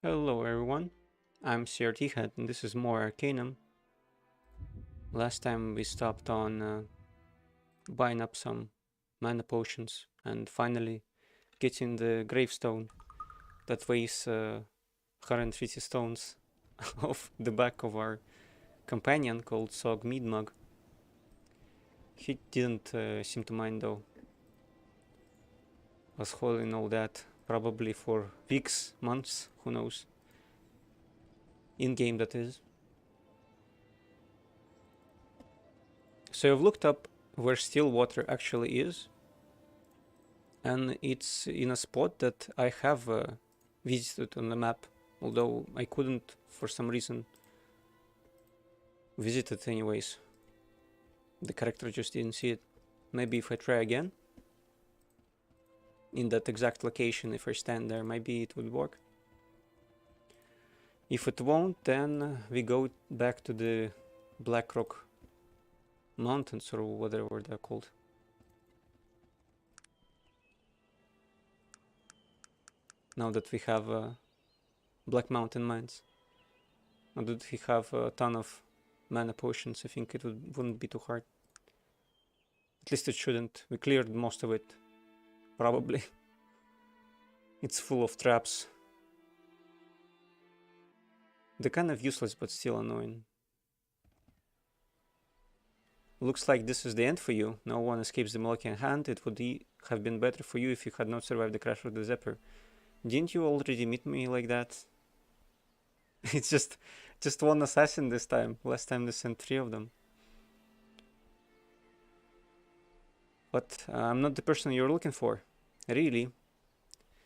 Hello everyone, I'm CRT Head and this is more Arcanum. Last time we stopped on buying up some mana potions and finally getting the gravestone that weighs 150 stones off the back of our companion called Sog Meadmug. He didn't seem to mind though. Was holding all that probably for weeks, months, who knows. In-game that is. So I've looked up where still water actually is, and it's in a spot that I have visited on the map, although I couldn't for some reason visit it anyways. The character just didn't see it. Maybe if I try again in that exact location, if I stand there, maybe it would work. If it won't, then we go back to the Black Rock Mountains or whatever they're called. Now that we have Black Mountain Mines. Now that we have a ton of mana potions, I think it wouldn't be too hard. At least it shouldn't. We cleared most of it. Probably. It's full of traps. They're kind of useless but still annoying. Looks like this is the end for you. No one escapes the Molochian hand. It would have been better for you if you had not survived the crash of the Zephyr. Didn't you already meet me like that? It's just one assassin this time. Last time they sent 3 of them. But I'm not the person you're looking for. Really.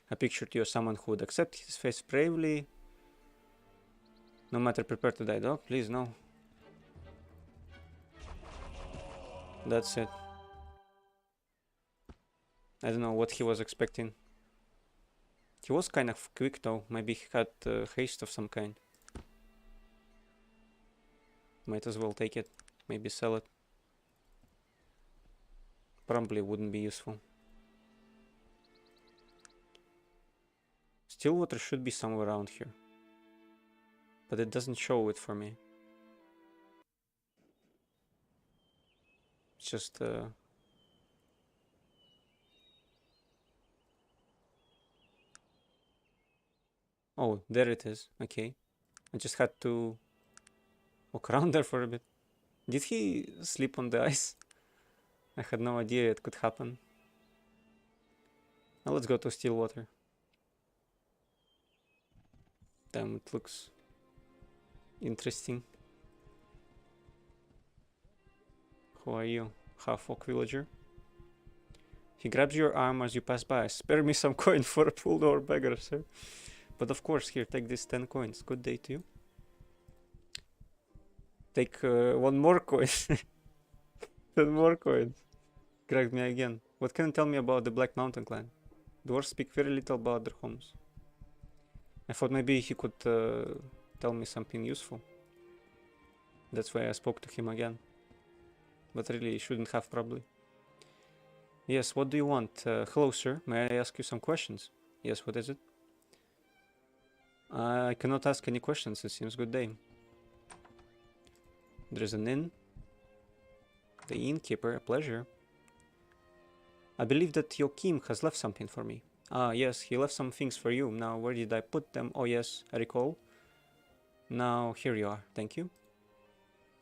I pictured you as someone who would accept his fate bravely. No matter, prepare to die, dog. Please, no. That's it. I don't know what he was expecting. He was kind of quick though. Maybe he had haste of some kind. Might as well take it. Maybe sell it. Probably wouldn't be useful. Stillwater should be somewhere around here. But it doesn't show it for me. It's just oh, there it is. Okay. I just had to walk around there for a bit. Did he sleep on the ice? I had no idea it could happen. Now let's go to Stillwater. Damn, it looks interesting. Who are you? Half-orc villager. He grabs your arm as you pass by. Spare me some coin for a pulled over beggar, sir. But of course, here, take these 10 coins. Good day to you. Take 1 more coin. 10 more coins. Grabbed me again. What can you tell me about the Black Mountain clan? Dwarves speak very little about their homes. I thought maybe he could tell me something useful. That's why I spoke to him again. But really, shouldn't have probably. Yes, what do you want? Hello, sir. May I ask you some questions? Yes, what is it? I cannot ask any questions, it seems. Good day. There's an inn. The innkeeper, a pleasure. I believe that Joachim has left something for me. Ah, yes, he left some things for you. Now, where did I put them? Oh, yes, I recall. Now, here you are. Thank you.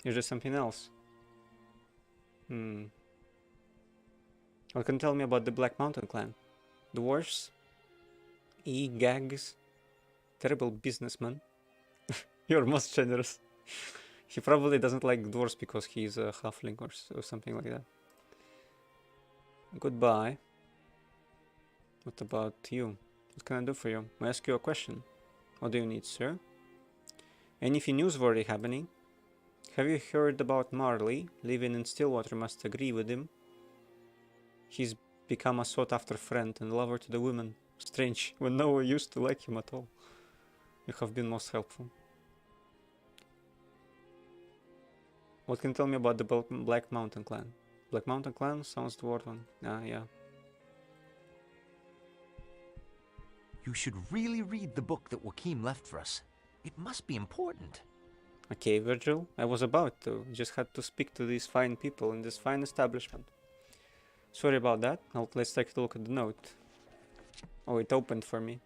Is there something else? What can you tell me about the Black Mountain clan? Dwarves? E-gags? Terrible businessman. You're most generous. He probably doesn't like dwarves because he's a halfling or something like that. Goodbye. What about you? What can I do for you? May I ask you a question? What do you need, sir? Anything newsworthy happening? Have you heard about Marley? Living in Stillwater must agree with him. He's become a sought-after friend and lover to the women. Strange, when no one used to like him at all. You have been most helpful. What can you tell me about the Black Mountain clan? Black Mountain clan sounds dwarven. Ah, yeah. You should really read the book that Joachim left for us. It must be important. Okay, Virgil, I was about to. Just had to speak to these fine people in this fine establishment. Sorry about that. Now let's take a look at the note. Oh, it opened for me.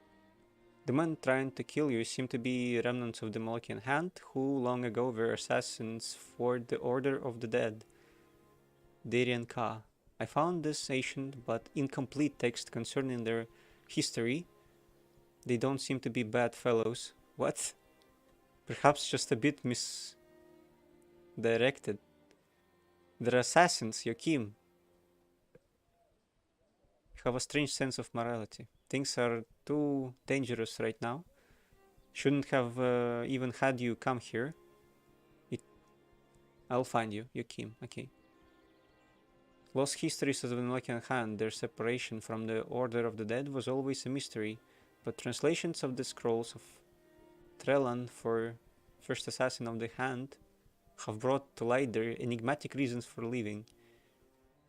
The men trying to kill you seem to be remnants of the Molochian Hand, who long ago were assassins for the Order of the Dead, Darien Ka. I found this ancient but incomplete text concerning their history. They don't seem to be bad fellows. What? Perhaps just a bit misdirected. They're assassins, Joachim. You have a strange sense of morality. Things are too dangerous right now. Shouldn't have even had you come here. I'll find you, Joachim. Okay. Lost histories of the Molochian Hand, their separation from the Order of the Dead was always a mystery, but translations of the scrolls of Trelan for First Assassin of the Hand have brought to light their enigmatic reasons for living.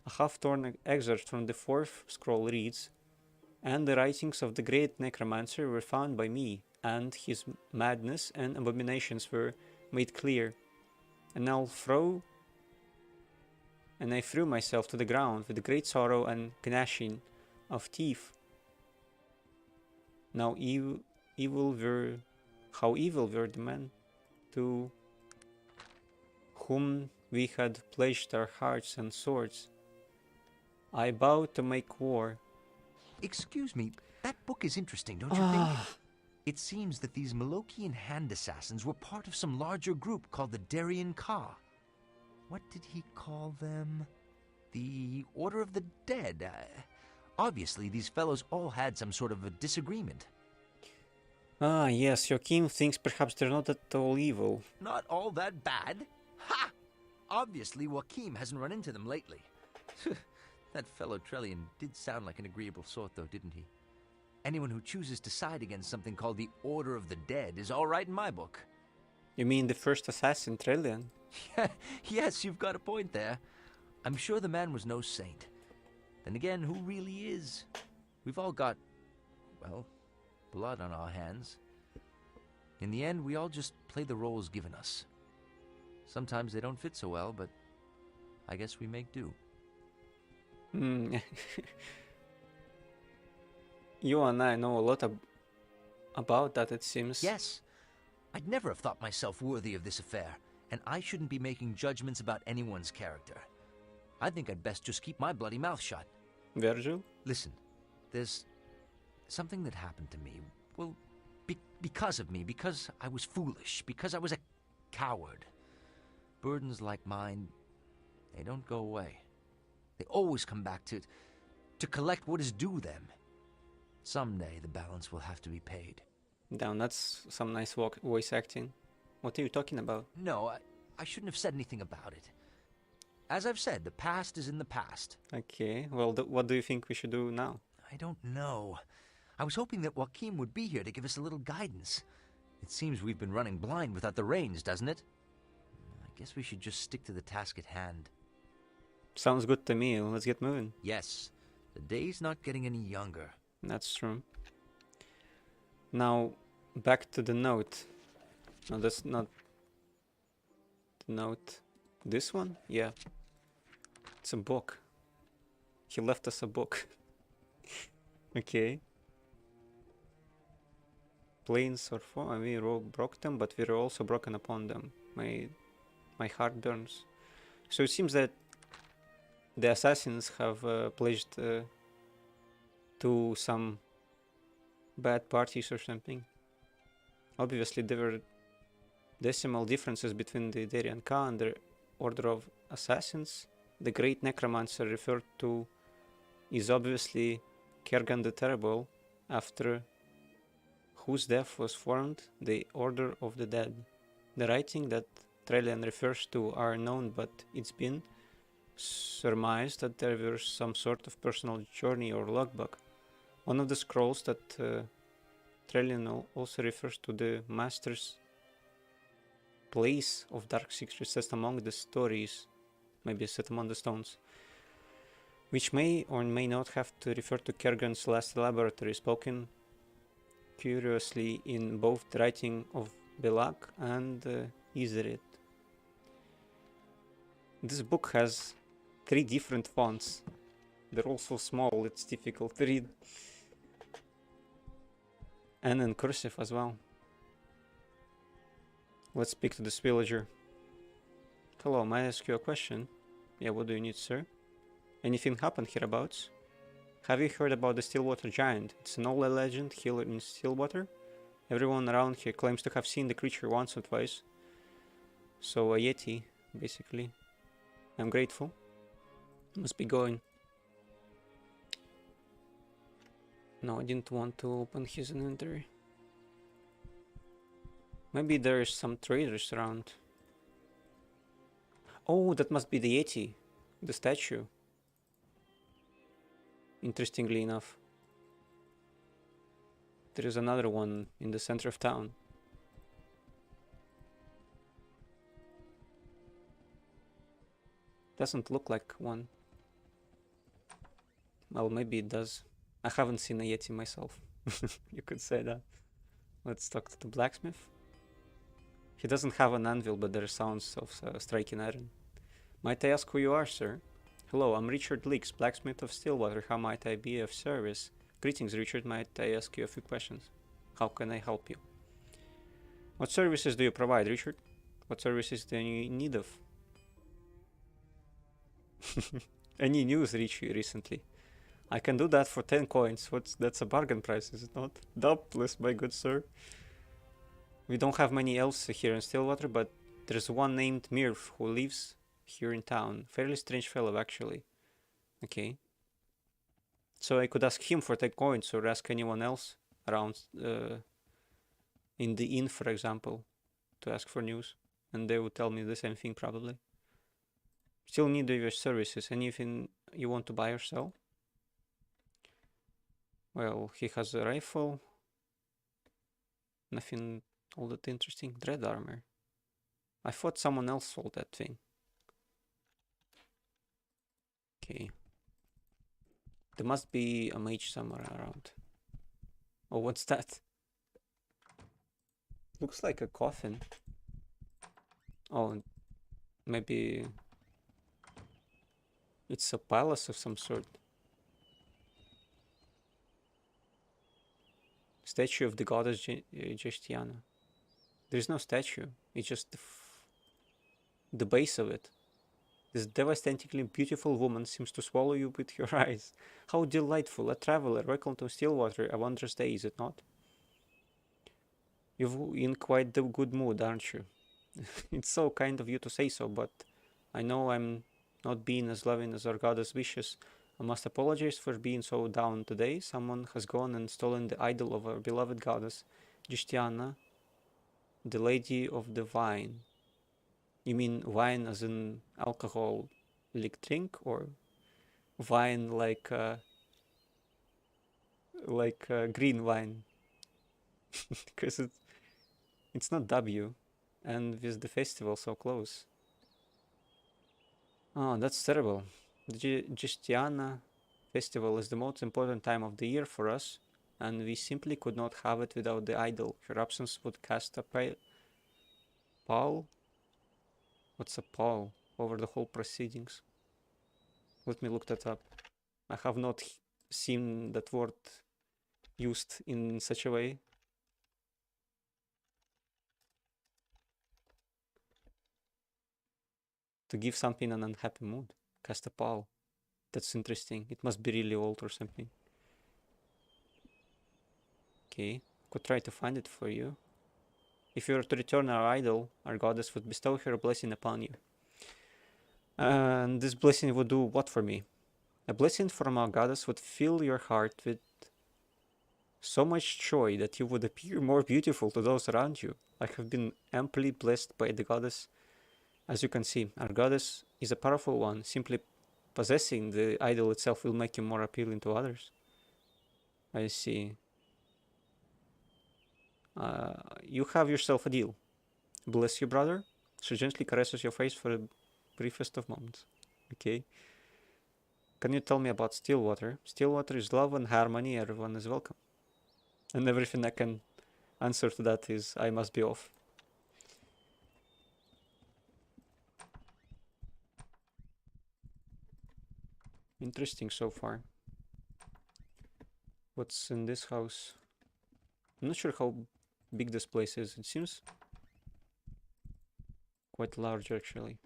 A half-torn excerpt from the fourth scroll reads, "And the writings of the great necromancer were found by me, and his madness and abominations were made clear. And I threw myself to the ground with great sorrow and gnashing of teeth. Now how evil were the men to whom we had pledged our hearts and swords. I vowed to make war." Excuse me, that book is interesting, don't you think? It seems that these Molochian hand assassins were part of some larger group called the Darien Ka. What did he call them? The Order of the Dead. Obviously, these fellows all had some sort of a disagreement. Ah, yes, Joachim thinks perhaps they're not at all evil. Not all that bad? Ha! Obviously, Joachim hasn't run into them lately. That fellow Trellian did sound like an agreeable sort, though, didn't he? Anyone who chooses to side against something called the Order of the Dead is all right in my book. You mean the first assassin, Trellian? Yes, you've got a point there. I'm sure the man was no saint. Then again, who really is? We've all got, well, blood on our hands. In the end, we all just play the roles given us. Sometimes they don't fit so well, but I guess we make do. You and I know a lot about that, it seems. Yes. I'd never have thought myself worthy of this affair, and I shouldn't be making judgments about anyone's character. I think I'd best just keep my bloody mouth shut. Virgil? Listen, there's something that happened to me. Well, because of me, because I was foolish, because I was a coward. Burdens like mine, they don't go away. They always come back to collect what is due them. Someday the balance will have to be paid. Damn, that's some nice voice acting. What are you talking about? No, I shouldn't have said anything about it. As I've said, the past is in the past. Okay, well, what do you think we should do now? I don't know. I was hoping that Joachim would be here to give us a little guidance. It seems we've been running blind without the reins, doesn't it? I guess we should just stick to the task at hand. Sounds good to me. Let's get moving. Yes, the day's not getting any younger. That's true. Now, back to the note. No, that's not the note. This one? Yeah. It's a book. He left us a book. Okay. Planes or four. We broke them, but we were also broken upon them. My heart burns. So it seems that the assassins have pledged to some bad parties or something. Obviously, there were decimal differences between the Darien Ka and the Order of Assassins. The great necromancer referred to is obviously Kergan the Terrible, after whose death was formed the Order of the Dead. The writing that Trellian refers to are known, but it's been surmised that there was some sort of personal journey or logbook. One of the scrolls that Trellian also refers to the Master's place of dark secrets set among the stories, maybe set among the stones, which may or may not have to refer to Kergan's last laboratory, spoken curiously in both the writing of Belak and Iserit. This book has 3 different fonts. They're all so small, it's difficult to read. And in cursive as well. Let's speak to this villager. Hello, may I ask you a question? Yeah, what do you need, sir? Anything happened hereabouts? Have you heard about the Stillwater Giant? It's an old legend healer in Stillwater. Everyone around here claims to have seen the creature once or twice. So a Yeti, basically. I'm grateful. Must be going. No, I didn't want to open his inventory. Maybe there's some traders around. Oh, that must be the Yeti. The statue. Interestingly enough. There is another one in the center of town. Doesn't look like one. Well, maybe it does. I haven't seen a Yeti myself. You could say that. Let's talk to the blacksmith. He doesn't have an anvil, but there are sounds of striking iron. Might I ask who you are, sir? Hello, I'm Richard Leaks, blacksmith of Stillwater. How might I be of service? Greetings, Richard. Might I ask you a few questions? How can I help you? What services do you provide, Richard? What services do you need of? Any news reach you recently? I can do that for 10 coins. That's a bargain price, is it not? Doubtless, my good sir. We don't have many elves here in Stillwater, but there's one named Mirv who lives here in town. Fairly strange fellow, actually. Okay. So I could ask him for 10 coins, or ask anyone else around in the inn, for example, to ask for news. And they would tell me the same thing, probably. Still need your services. Anything you want to buy or sell? Well, he has a rifle. Nothing all that interesting. Dread armor. I thought someone else sold that thing. Okay. There must be a mage somewhere around. Oh, what's that? Looks like a coffin. Oh, maybe it's a palace of some sort. Statue of the goddess Justiana. There's no statue. It's just the base of it. This devastatingly beautiful woman seems to swallow you with her eyes. How delightful. A traveler. Welcome to Stillwater. A wondrous day, is it not? You're in quite the good mood, aren't you? It's so kind of you to say so, but I know I'm not being as loving as our goddess wishes. I must apologize for being so down today. Someone has gone and stolen the idol of our beloved goddess, Justiana, the Lady of the Vine. You mean wine as in alcoholic drink, or wine like green wine? Because it's not W, and with the festival so close. Oh, that's terrible. The Justiana festival is the most important time of the year for us, and we simply could not have it without the idol. Her absence would cast a pall? What's a pall? Over the whole proceedings. Let me look that up. I have not seen that word used in such a way. To give something an unhappy mood. Cast a pall. That's interesting. It must be really old or something. Okay, could try to find it for you. If you were to return our idol, our goddess would bestow her blessing upon you. And this blessing would do what for me? A blessing from our goddess would fill your heart with so much joy that you would appear more beautiful to those around you. I have been amply blessed by the goddess. As you can see, our goddess is a powerful one. Simply possessing the idol itself will make you more appealing to others. I see. You have yourself a deal. Bless you, brother. She gently caresses your face for the briefest of moments. Okay. Can you tell me about Stillwater? Stillwater is love and harmony. Everyone is welcome. And everything I can answer to that is I must be off. Interesting so far. What's in this house? I'm not sure how big this place is. It seems quite large actually.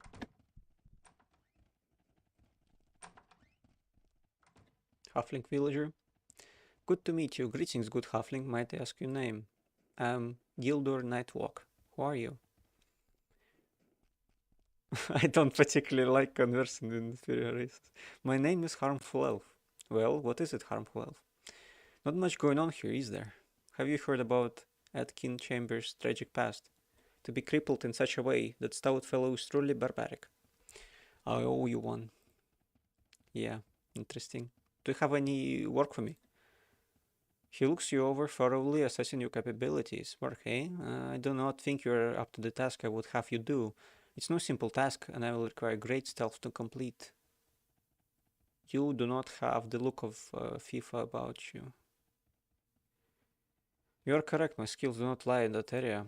Halfling villager. Good to meet you. Greetings, good halfling. Might I ask your name? Gildor Nightwalk. Who are you? I don't particularly like conversing with inferior races. My name is Harmful Elf. Well, what is it, Harmful Elf? Not much going on here, is there? Have you heard about Atkin Chambers' tragic past? To be crippled in such a way, that stout fellow is truly barbaric. I owe you one. Yeah, interesting. Do you have any work for me? He looks you over thoroughly, assessing your capabilities. Work, eh? I do not think you are up to the task I would have you do. It's no simple task, and I will require great stealth to complete. You do not have the look of FIFA about you. You are correct, my skills do not lie in that area.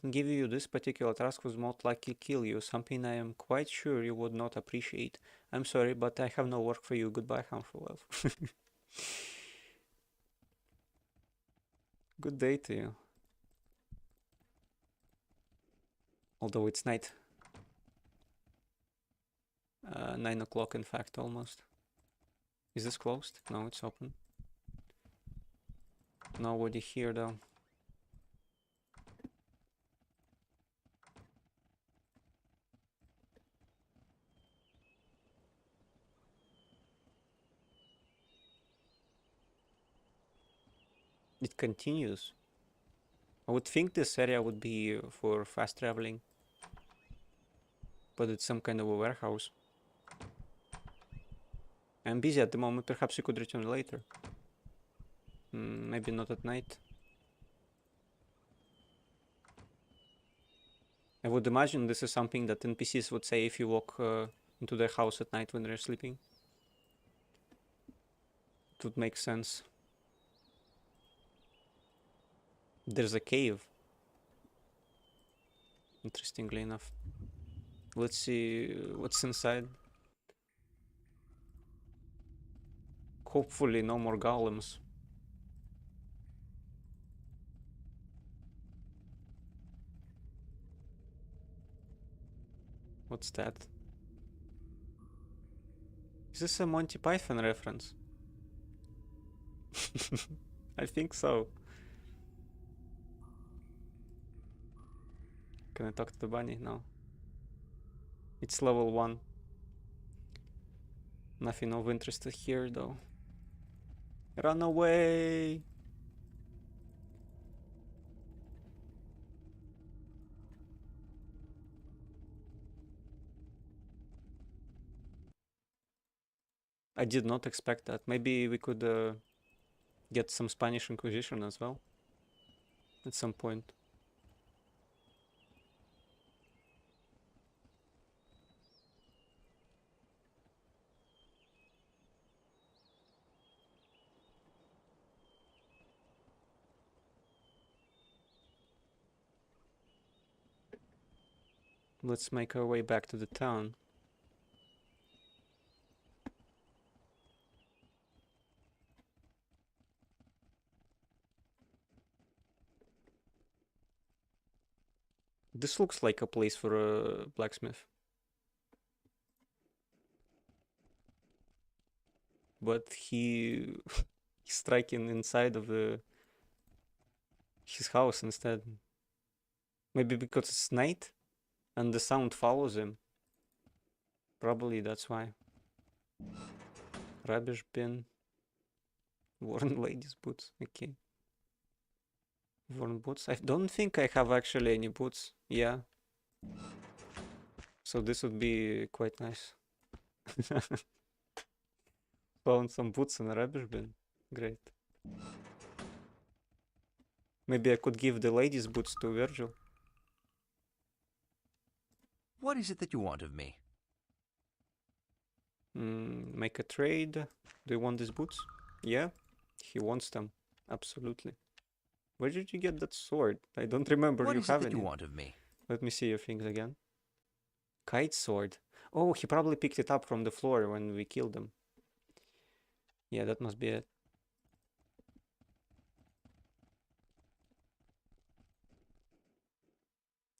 Then giving you this particular task would most likely kill you, something I am quite sure you would not appreciate. I'm sorry, but I have no work for you. Goodbye, Harmful Elf. Good day to you. Although it's night. 9 o'clock in fact, almost. Is this closed? No, it's open. Nobody here though. It continues. I would think this area would be for fast traveling. But it's some kind of a warehouse. I'm busy at the moment, perhaps you could return later. Maybe not at night. I would imagine this is something that NPCs would say if you walk into their house at night when they're sleeping. It would make sense. There's a cave. Interestingly enough. Let's see what's inside. Hopefully no more golems. What's that? Is this a Monty Python reference? I think so. Can I talk to the bunny? No. It's level 1. Nothing of interest here though. Run away! I did not expect that. Maybe we could get some Spanish Inquisition as well at some point. Let's make our way back to the town. This looks like a place for a blacksmith. But he's striking inside of his house instead. Maybe because it's night and the sound follows him. Probably that's why. Rubbish bin. Worn ladies' boots. Okay. Worn boots. I don't think I have actually any boots. Yeah. So this would be quite nice. Found some boots in a rubbish bin. Great. Maybe I could give the ladies' boots to Virgil. What is it that you want of me? Make a trade. Do you want these boots? Yeah, he wants them. Absolutely. Where did you get that sword? I don't remember What you is it having that you it. want of me? Let me see your things again. Kite sword. Oh, he probably picked it up from the floor when we killed him. Yeah, that must be it.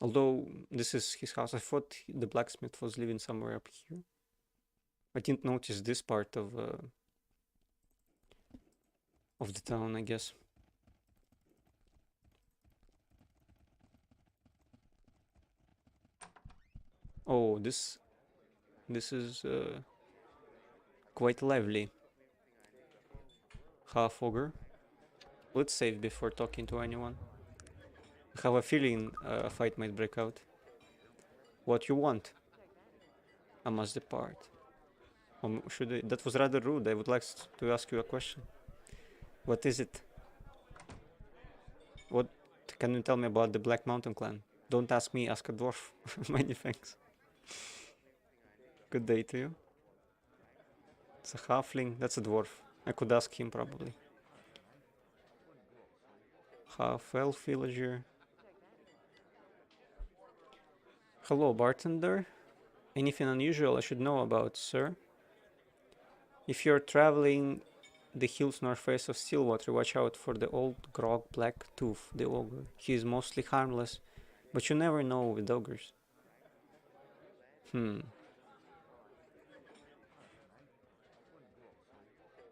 Although this is his house, I thought the blacksmith was living somewhere up here. I didn't notice this part of the town, I guess. Oh, this is quite lively. Half ogre. Let's save before talking to anyone. I have a feeling a fight might break out. What you want? I must depart. Should I? That was rather rude. I would like to ask you a question. What is it? What can you tell me about the Black Mountain clan? Don't ask me, ask a dwarf. Many thanks. Good day to you. It's a halfling. That's a dwarf. I could ask him probably. Half elf villager. Hello, bartender. Anything unusual I should know about, sir? If you're traveling the hills northwest of Stillwater, watch out for the old grog Black Tooth, the ogre. He is mostly harmless, but you never know with ogres.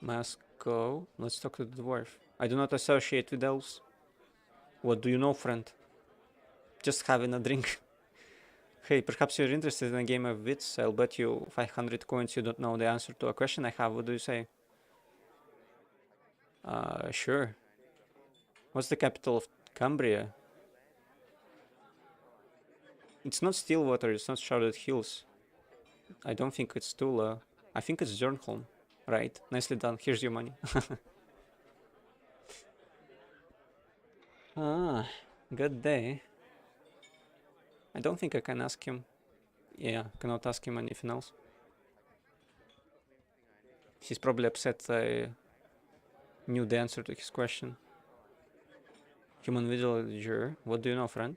Must go. Let's talk to the dwarf. I do not associate with elves. What do you know, friend? Just having a drink. Hey, perhaps you're interested in a game of wits. I'll bet you 500 coins you don't know the answer to a question I have. What do you say? Sure. What's the capital of Cambria? It's not Stillwater, it's not Shrouded Hills. I don't think it's Tula. I think it's Jernholm. Right, nicely done. Here's your money. Ah, good day. I don't think I can ask him. Yeah, cannot ask him anything else. He's probably upset I knew the answer to his question. Human villager, what do you know, friend?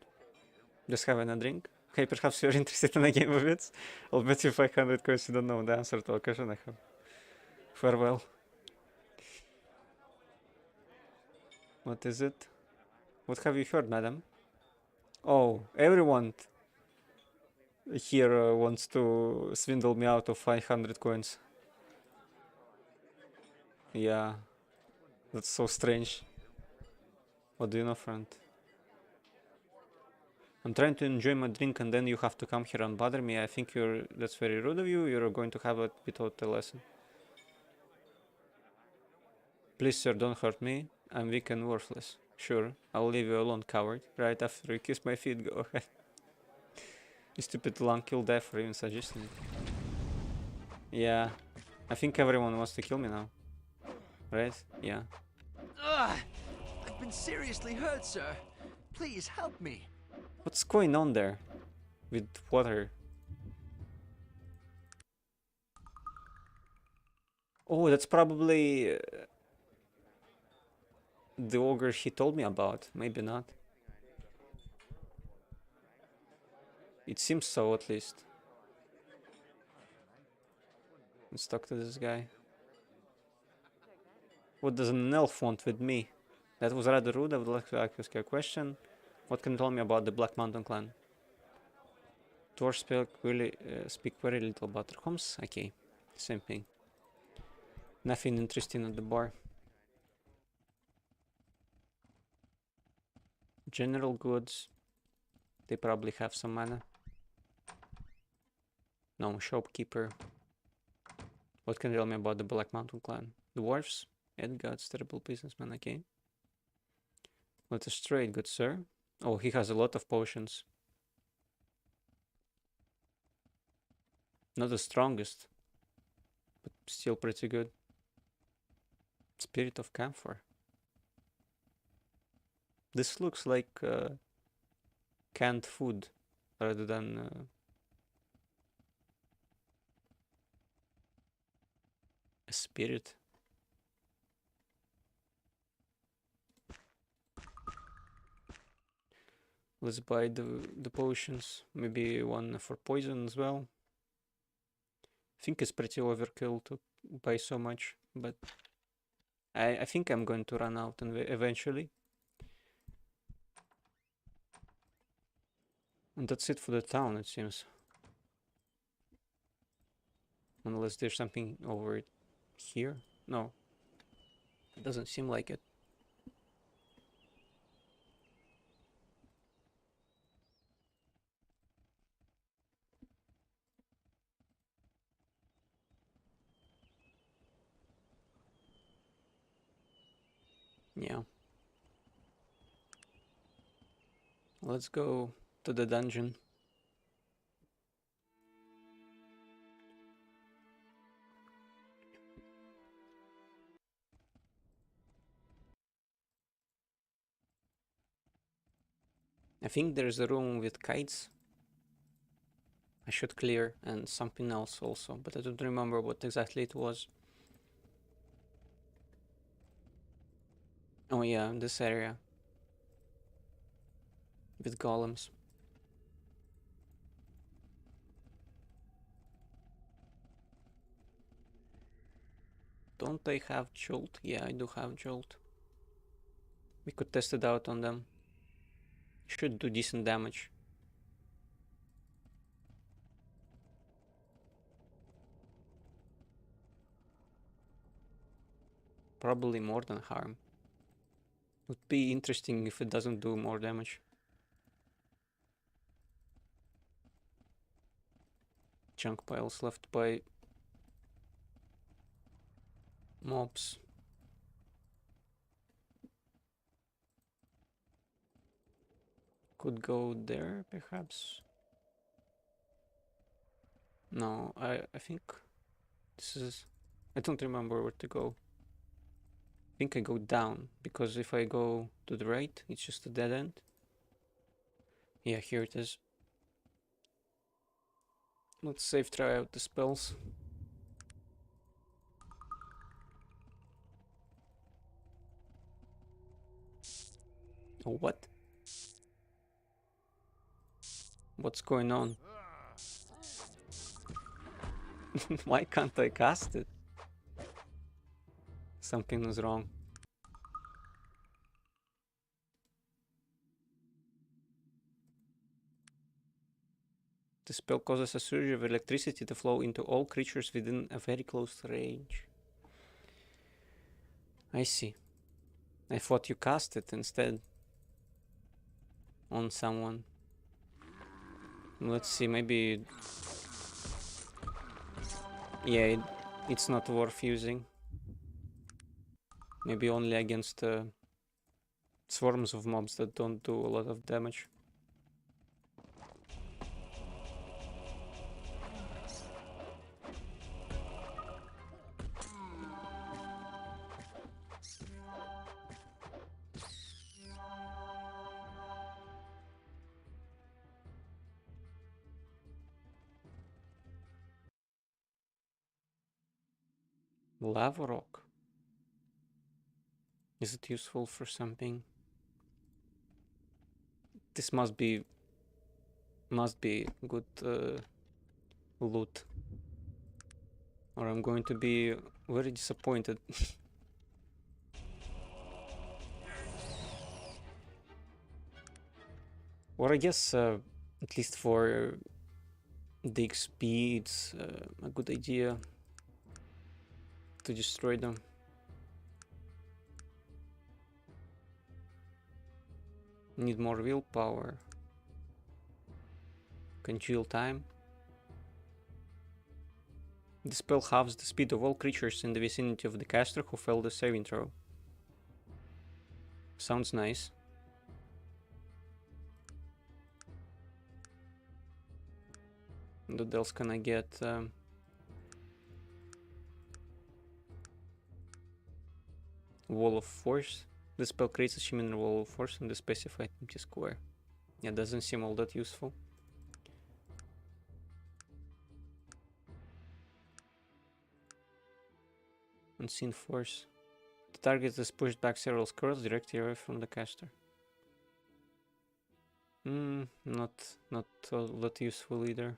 Just having a drink? Hey, perhaps you're interested in a game of it? I'll bet you 500 coins you don't know the answer to a question I have. Farewell. What is it? What have you heard, madam? Oh, everyone here wants to swindle me out of 500 coins. Yeah, that's so strange. What do you know, friend? I'm trying to enjoy my drink and then you have to come here and bother me. I think that's very rude of you. You're going to have it without a lesson. Please, sir, don't hurt me. I'm weak and worthless. Sure, I'll leave you alone, coward. Right after you kiss my feet, go ahead. You stupid long kill death for even suggesting it. Yeah, I think everyone wants to kill me now. Right? Yeah. Ugh! I've been seriously hurt, sir. Please help me. What's going on there? With water? Oh, that's probably the ogre he told me about. Maybe not. It seems so, at least. Let's talk to this guy. What does an elf want with me? That was rather rude. I would like to ask you a question. What can you tell me about the Black Mountain clan? Dwarves speak very little about their homes. Okay, same thing. Nothing interesting at the bar. General goods. They probably have some mana. No, shopkeeper. What can you tell me about the Black Mountain clan? Dwarves? Edgar's terrible businessman, okay. Let us trade, good sir. Oh, he has a lot of potions. Not the strongest, but still pretty good. Spirit of Camphor. This looks like canned food rather than a spirit. Let's buy the potions. Maybe one for poison as well. I think it's pretty overkill to buy so much, but I think I'm going to run out eventually. And that's it for the town, it seems. Unless there's something over here. No. It doesn't seem like it. Yeah. Let's go to the dungeon. I think there's a room with kites I should clear, and something else also, but I don't remember what exactly it was. Oh yeah, this area with golems. Don't I have Jolt? Yeah, I do have Jolt. We could test it out on them. Should do decent damage. Probably more than harm. Would be interesting if it doesn't do more damage. Junk piles left by mobs. Could go there, perhaps. No, I think this is... I don't remember where to go. I think I go down, because if I go to the right, it's just a dead end. Yeah, here it is. Let's save try out the spells. Oh, what? What's going on? Why can't I cast it? Something is wrong. The spell causes a surge of electricity to flow into all creatures within a very close range. I see. I thought you cast it instead on someone. Let's see, maybe... Yeah, it's not worth using. Maybe only against swarms of mobs that don't do a lot of damage. Lava rock. Is it useful for something? This must be good loot, or I'm going to be very disappointed. Or I guess at least for the XP, it's a good idea to destroy them. Need more willpower. Congeal time. The spell halves the speed of all creatures in the vicinity of the caster who failed the saving throw. Sounds nice. What else can I get? Wall of Force. The spell creates a shimmering wall of force in the specified empty square. Yeah, doesn't seem all that useful. Unseen force. The target is pushed back several squares directly away from the caster. Not all that useful either.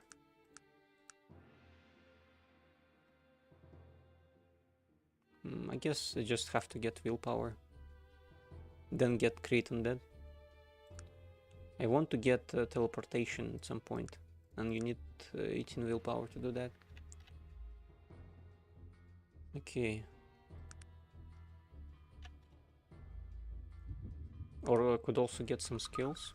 I guess I just have to get willpower. Then get Crit Undead. I want to get teleportation at some point, and you need 18 willpower to do that. Okay. Or I could also get some skills.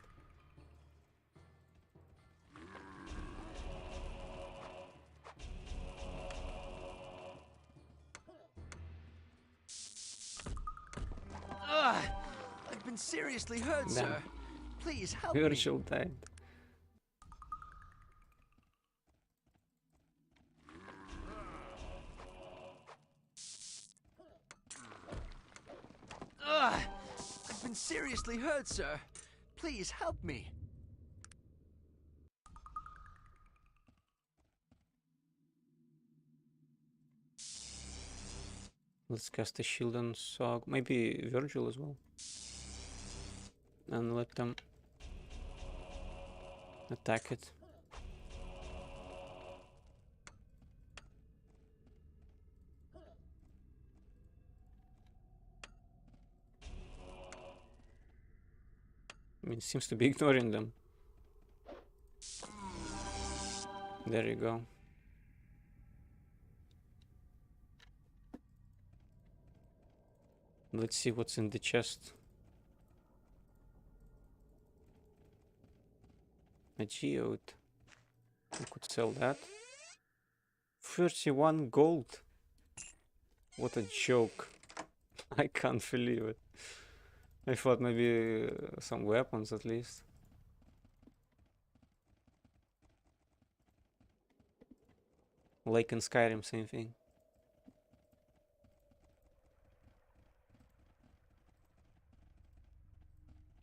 I've been seriously hurt, Damn. sir. Please help me. Virgil died. I've been seriously hurt, sir. Please help me. Let's cast a shield on Sog. Maybe Virgil as well. And let them attack it. I mean, it seems to be ignoring them. There you go. Let's see what's in the chest. A geode. We could sell that. 31 gold. What a joke. I can't believe it. I thought maybe some weapons at least. Like in Skyrim, same thing.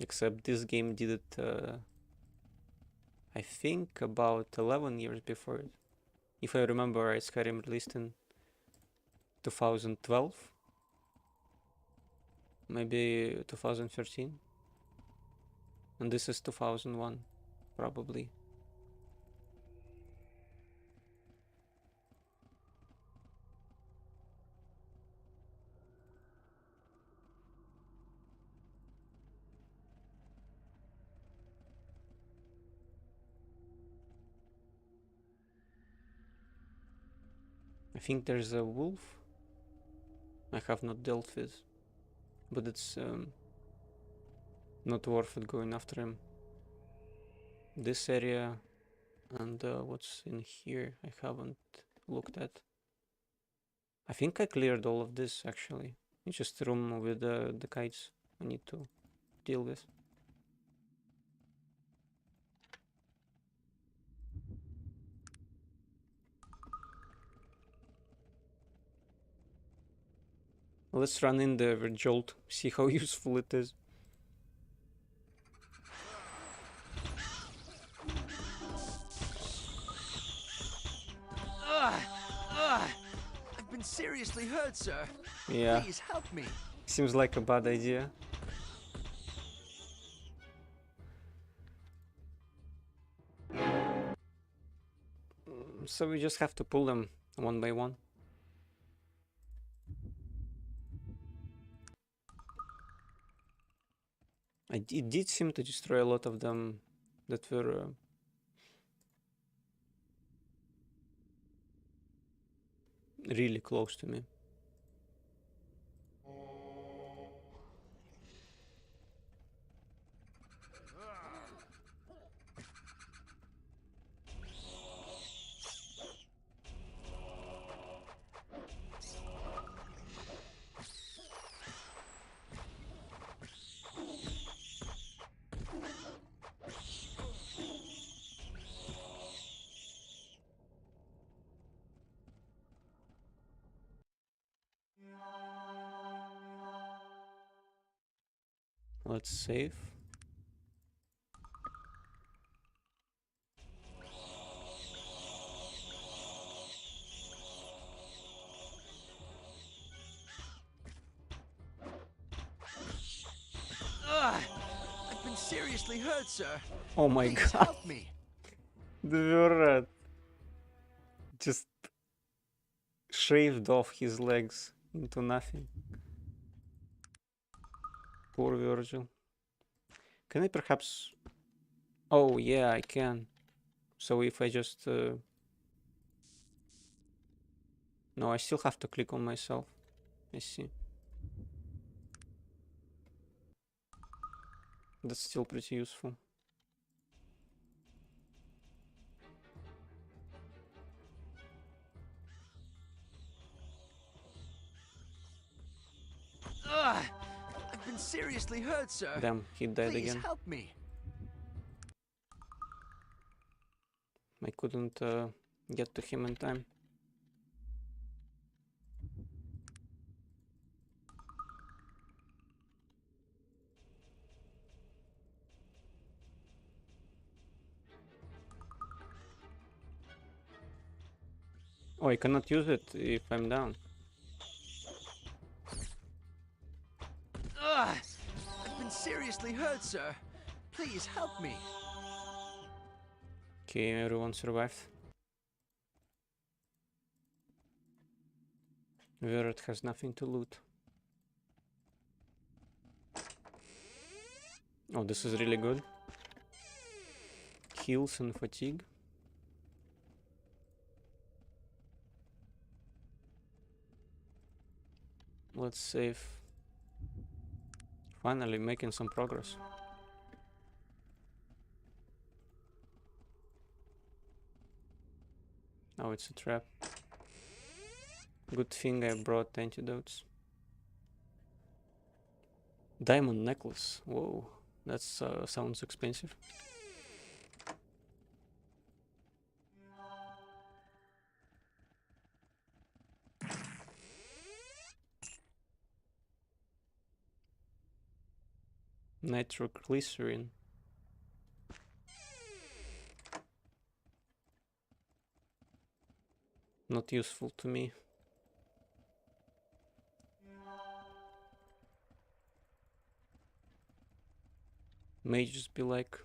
Except this game did it, I think, about 11 years before it. If I remember right, Skyrim released in 2012. Maybe 2013. And this is 2001, probably. I think there's a wolf I have not dealt with, but it's not worth it going after him. This area and what's in here I haven't looked at. I think I cleared all of this actually. It's just a room with the kites I need to deal with. Let's run in the Jolt, see how useful it is. I've been seriously hurt, sir. Yeah, Please help me. seems like a bad idea. So we just have to pull them one by one. It did seem to destroy a lot of them that were really close to me. Let's save. I've been seriously hurt, sir. Oh my Please god. help me. The Verrat just shaved off his legs into nothing. Poor Virgil. Can I perhaps... Oh yeah, I can. So if I just... No, I still have to click on myself. I see. That's still pretty useful. Ugh, I've been seriously hurt, sir. Damn, he died Please again. help me. I couldn't get to him in time. Oh, I cannot use it if I'm down. Ugh, I've been seriously hurt, sir. Please help me. Okay, everyone survived. Verrat has nothing to loot. Oh, this is really good. Heals and fatigue. Let's save. Finally making some progress. Oh, it's a trap. Good thing I brought antidotes. Diamond necklace. Whoa, that sounds expensive. Nitroglycerin. Not useful to me. May just be like...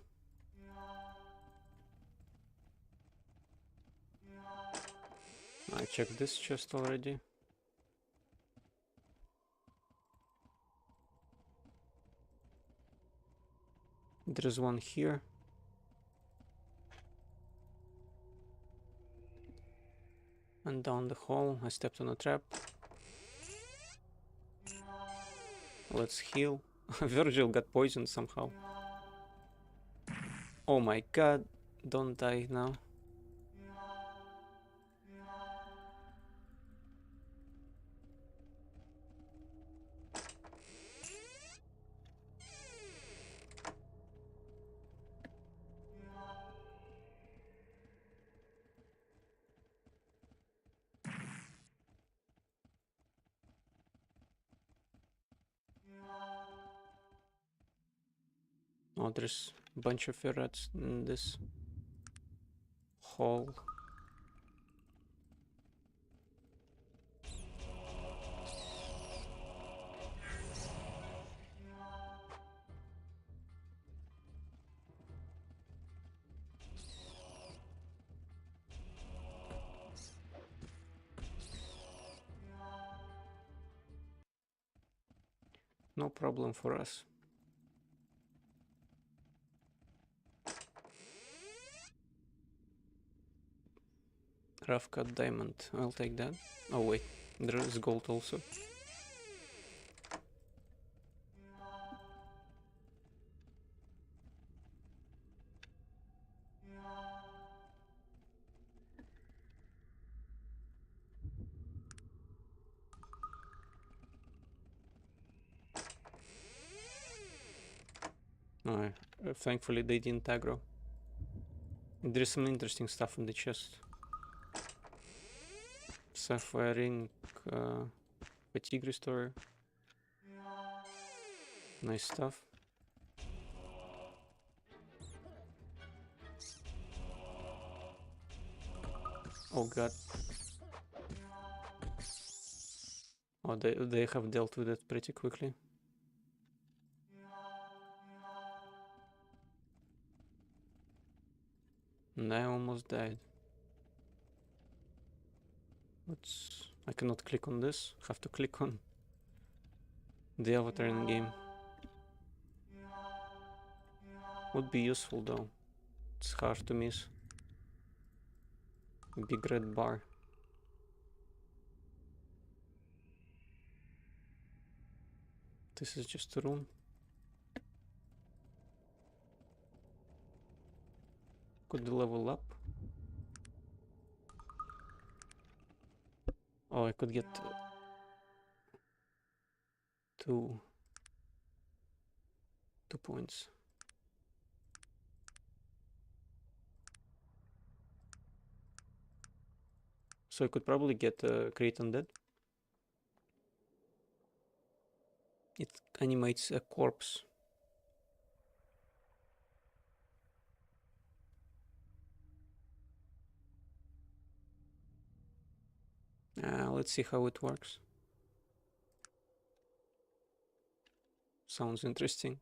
I checked this chest already. There's one here. And down the hall, I stepped on a trap. Let's heal. Virgil got poisoned somehow. Oh my god, don't die now. Oh, there's a bunch of ferrets in this hall. No problem for us. Rough cut diamond. I'll take that. Oh wait, there is gold also. Oh, thankfully they didn't aggro. There's some interesting stuff in the chest. Sapphire ring, fatigue restore. Nice stuff. Oh god. Oh, they have dealt with it pretty quickly. And I almost died. I cannot click on this. Have to click on the avatar in game. Would be useful though. It's hard to miss. Big red bar. This is just a room. Could level up. Oh, I could get two points. So I could probably get Create Undead. It animates a corpse. Let's see how it works. Sounds interesting.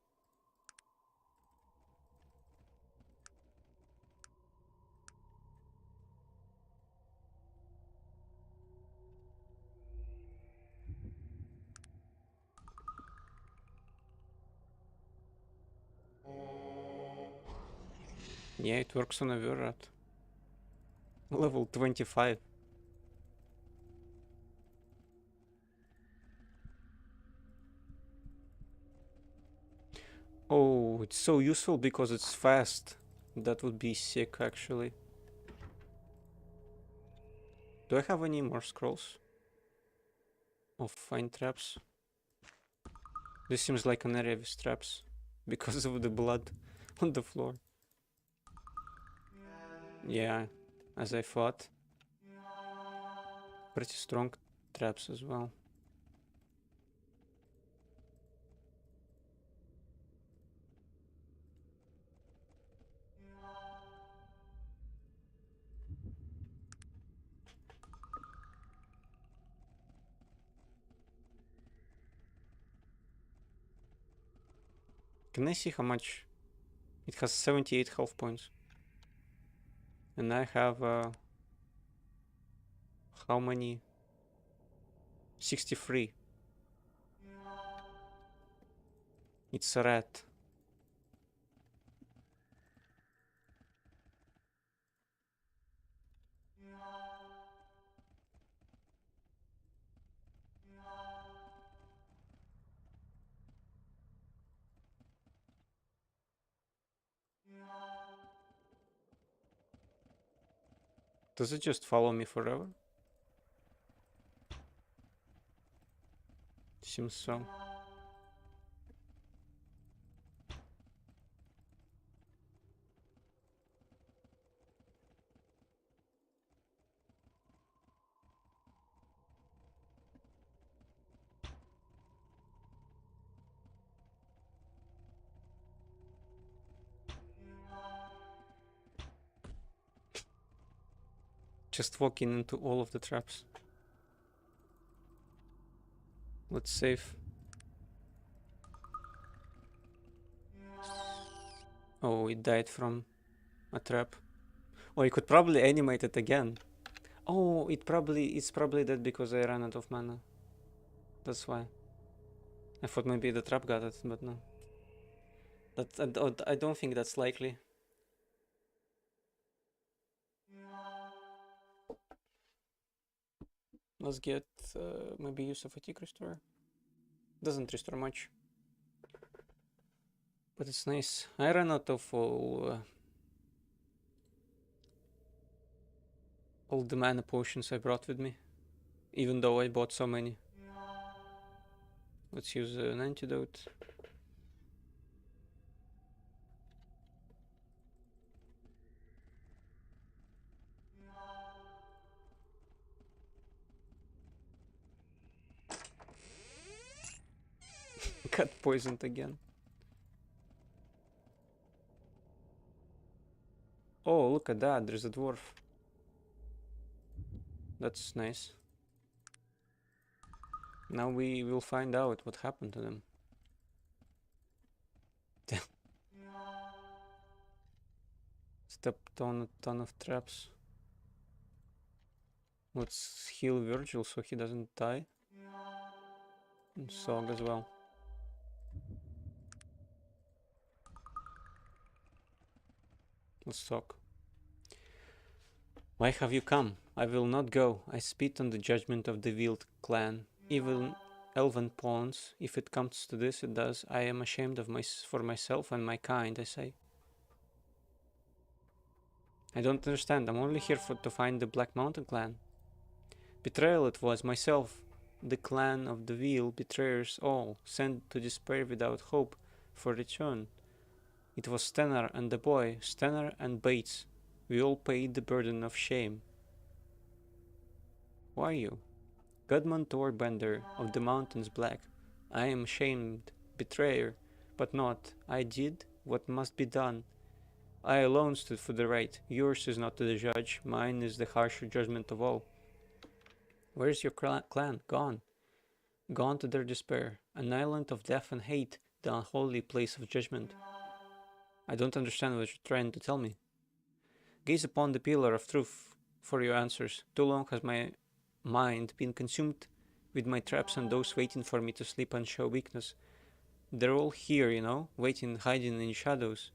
Yeah, it works on a Verrat. Level 25. Oh, it's so useful because it's fast. That would be sick, actually. Do I have any more scrolls? Of find traps? This seems like an area with traps. Because of the blood on the floor. Yeah, as I thought. Pretty strong traps as well. Can I see how much? It has 78 health points. And I have how many? 63. It's a rat. Does it just follow me forever? Seems so. Just walking into all of the traps. Let's save. Oh, it died from a trap. Oh, you could probably animate it again. Oh, it's probably that because I ran out of mana. That's why. I thought maybe the trap got it, but no. I don't think that's likely. Let's get maybe use of fatigue restore. Doesn't restore much, but it's nice. I ran out of all the mana potions I brought with me, even though I bought so many. Let's use an antidote. Got poisoned again. Oh, look at that, there's a dwarf. That's nice. Now we will find out what happened to them. picked up a ton of traps. Let's heal Virgil so he doesn't die. And Sog as well. Let's talk. Why have you come? I will not go. I spit on the judgment of the Wild clan. Even elven pawns, if it comes to this, it does. I am ashamed of for myself and my kind, I say. I don't understand. I'm only here to find the Black Mountain clan. Betrayal it was, myself. The clan of the Wheel, betrayers all, sent to despair without hope for return. It was Stennar and the boy, Stennar and Bates. We all paid the burden of shame. Who are you? Godman Torbender of the Mountains Black. I am shamed, betrayer, but not. I did what must be done. I alone stood for the right. Yours is not the judge. Mine is the harsher judgment of all. Where is your clan? Gone. Gone to their despair. An island of death and hate, the unholy place of judgment. I don't understand what you're trying to tell me. Gaze upon the pillar of truth for your answers. Too long has my mind been consumed with my traps and those waiting for me to sleep and show weakness. They're all here, you know, waiting, hiding in shadows.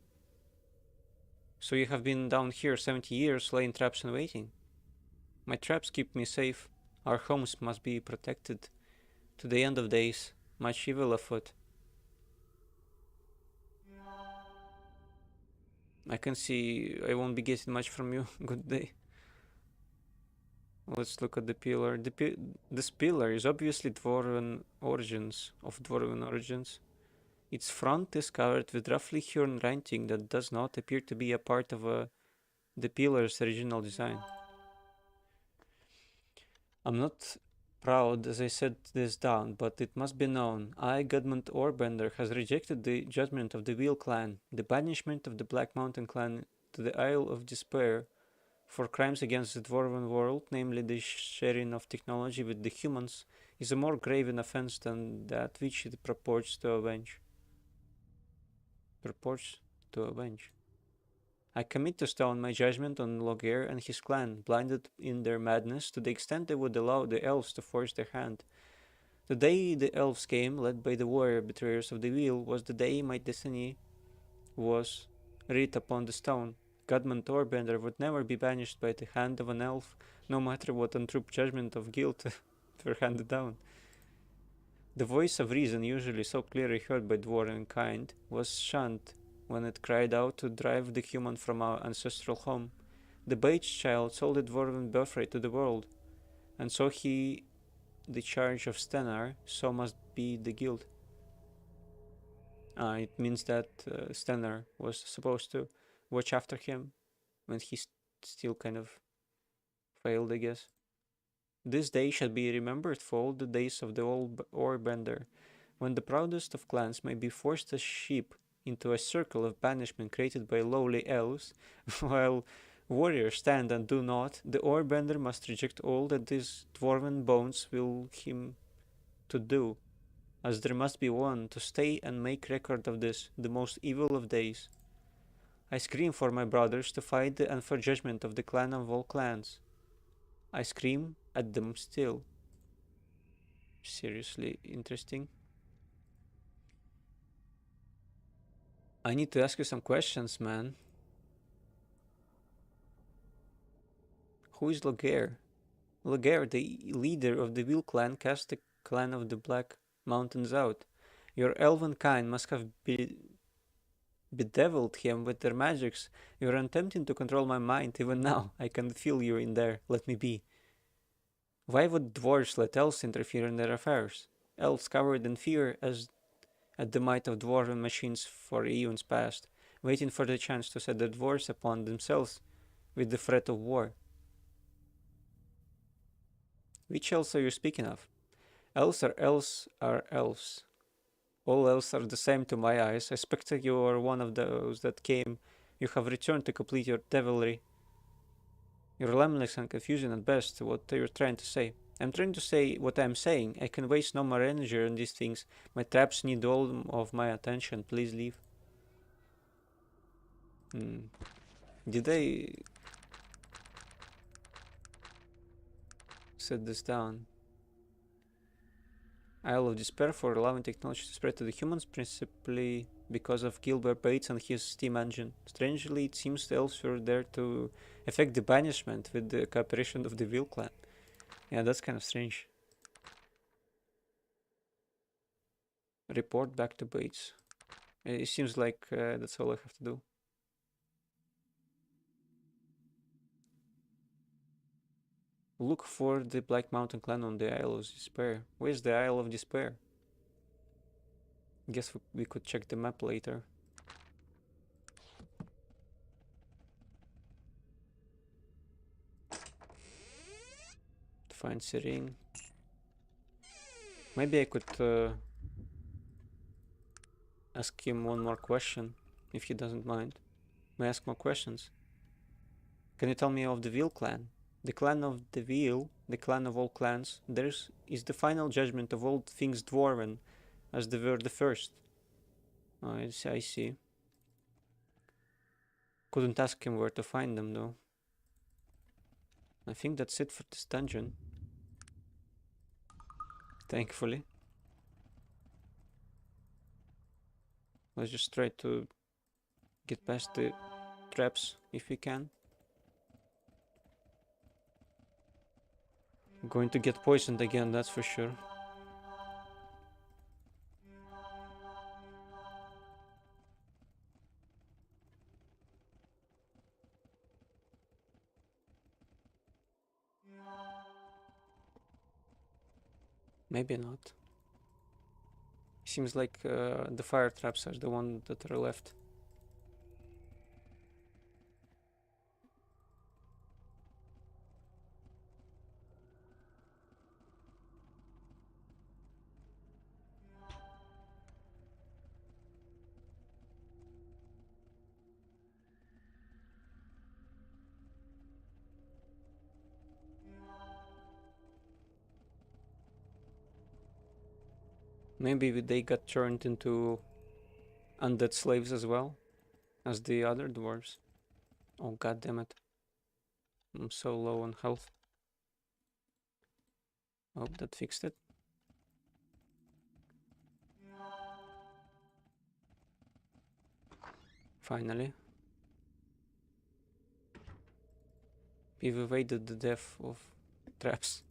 So you have been down here 70 years, laying traps and waiting. My traps keep me safe. Our homes must be protected. To the end of days, much evil afoot. I can see I won't be getting much from you. Good day. Let's look at the pillar. This pillar is obviously Dwarven origins. Its front is covered with roughly hewn writing that does not appear to be a part of the pillar's original design. I'm not proud as I set this down, but it must be known. I, Godmund Orbender, has rejected the judgment of the Wheel clan, the banishment of the Black Mountain clan to the Isle of Despair for crimes against the Dwarven world, namely the sharing of technology with the humans, is a more grave an offense than that which it purports to avenge. I commit to stone my judgment on Logair and his clan, blinded in their madness to the extent they would allow the elves to force their hand. The day the elves came, led by the warrior betrayers of the Wheel, was the day my destiny was writ upon the stone. Godman Torbender would never be banished by the hand of an elf, no matter what untrue judgment of guilt were handed down. The voice of reason, usually so clearly heard by dwarven kind, was shunned when it cried out to drive the human from our ancestral home. The Bates child sold the dwarven birthright to the world, and so he the charge of Stennar, so must be the guild. It means that Stennar was supposed to watch after him when he still kind of failed, I guess. This day shall be remembered for all the days of the old Orbender, when the proudest of clans may be forced as sheep into a circle of banishment created by lowly elves, while warriors stand and do not. The Orbender must reject all that these dwarven bones will him to do, as there must be one to stay and make record of this, the most evil of days. I scream for my brothers to fight the unfair judgment of the clan of all clans. I scream at them still. Seriously interesting. I need to ask you some questions, man. Who is Logair? Logair, the leader of the Wheel clan, cast the clan of the Black Mountains out. Your elven kind must have bedeviled him with their magics. You are attempting to control my mind even now. I can feel you in there. Let me be. Why would dwarves let elves interfere in their affairs? Elves cowered in fear at the might of dwarven machines for eons past, waiting for the chance to set the dwarves upon themselves with the threat of war. Which elves are you speaking of? Elves are elves. All elves are the same to my eyes. I suspect you are one of those that came. You have returned to complete your devilry. Your lameness and confusion at best. What are you trying to say? I'm trying to say what I'm saying. I can waste no more energy on these things. My traps need all of my attention. Please leave. Did I set this down? Isle of Despair for allowing technology to spread to the humans, principally because of Gilbert Bates and his steam engine. Strangely, it seems the elves were there to effect the banishment with the cooperation of the Will clan. Yeah, that's kind of strange. Report back to Bates. It seems like that's all I have to do. Look for the Black Mountain clan on the Isle of Despair. Where's the Isle of Despair? Guess we could check the map later. Find Serene. Maybe I could ask him one more question, if he doesn't mind. May I ask more questions? Can you tell me of the Veal clan? The clan of the Veal, the clan of all clans, theirs is the final judgment of all things dwarven, as they were the first. Oh, I see. Couldn't ask him where to find them, though. I think that's it for this dungeon. Thankfully. Let's just try to get past the traps if we can. I'm going to get poisoned again, that's for sure. Maybe not. Seems like the fire traps are the ones that are left. Maybe they got turned into undead slaves as well as the other dwarves. Oh, god damn it. I'm so low on health. Hope that fixed it. Finally. We've evaded the death of traps.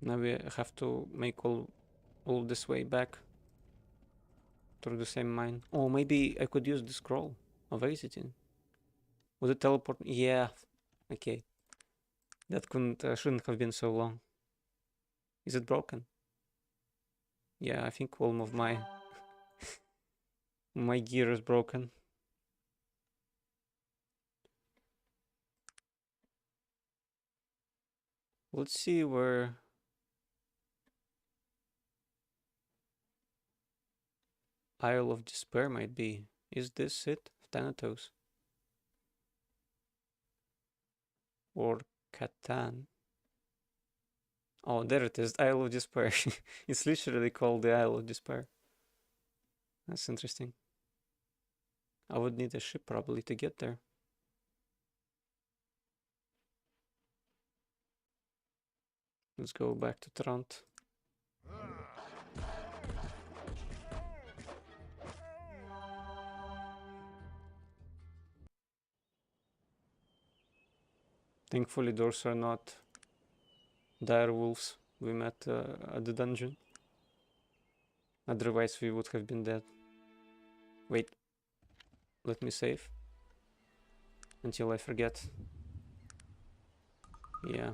Now we have to make all this way back through the same mine. Oh, maybe I could use the scroll of exiting. Would it teleport? Yeah. Okay. That shouldn't have been so long. Is it broken? Yeah, I think all of my gear is broken. Let's see where Isle of Despair might be. Is this it? Thanatos. Or Catan. Oh, there it is, Isle of Despair. It's literally called the Isle of Despair. That's interesting. I would need a ship probably to get there. Let's go back to Trant. Thankfully those are not dire wolves we met at the dungeon. Otherwise we would have been dead. Wait. Let me save. Until I forget. Yeah.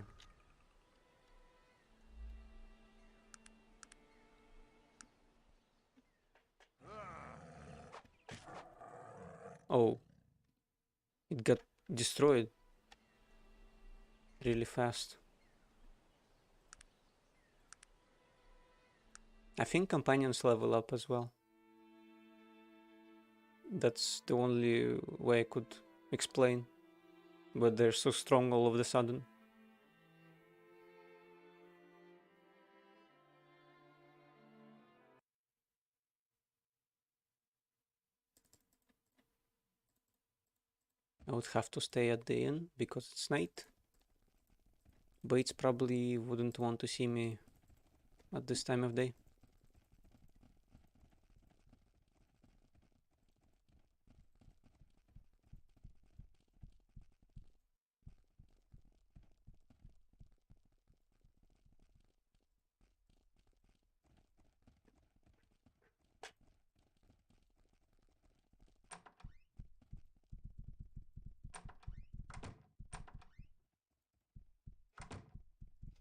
Oh. It got destroyed. Really fast. I think companions level up as well. That's the only way I could explain. But they're so strong all of a sudden. I would have to stay at the inn because it's night. Bates probably wouldn't want to see me at this time of day.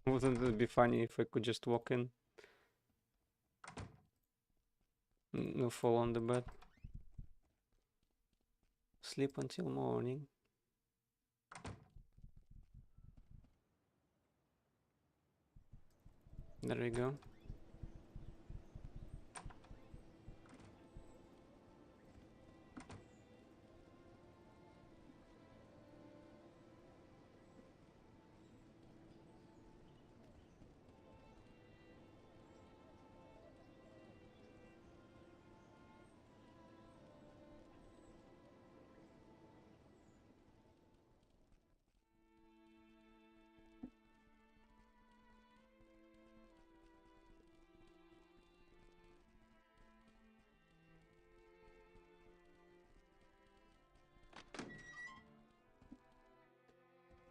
Wouldn't it be funny if I could just walk in? No, fall on the bed. Sleep until morning. There we go.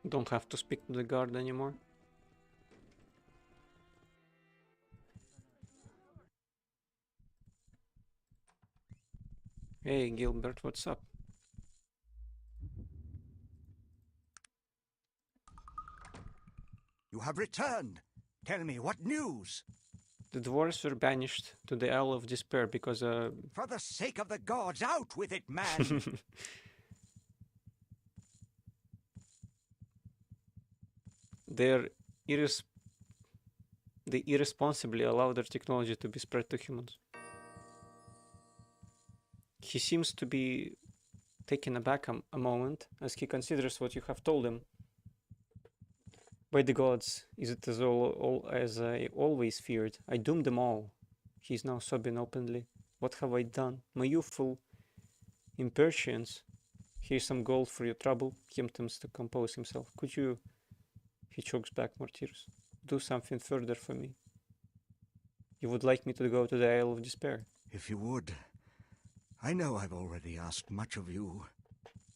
Don't have to speak to the guard anymore. Hey Gilbert, what's up? You have returned. Tell me, what news? The dwarves were banished to the Isle of Despair because For the sake of the gods, out with it, man! they irresponsibly allow their technology to be spread to humans. He seems to be taken aback a moment as he considers what you have told him. By the gods, is it as all as I always feared? I doomed them all. He is now sobbing openly. What have I done? My youthful impertience. Here's some gold for your trouble. He attempts to compose himself. Could you... He chokes back more tears. Do something further for me. You would like me to go to the Isle of Despair? If you would. I know I've already asked much of you,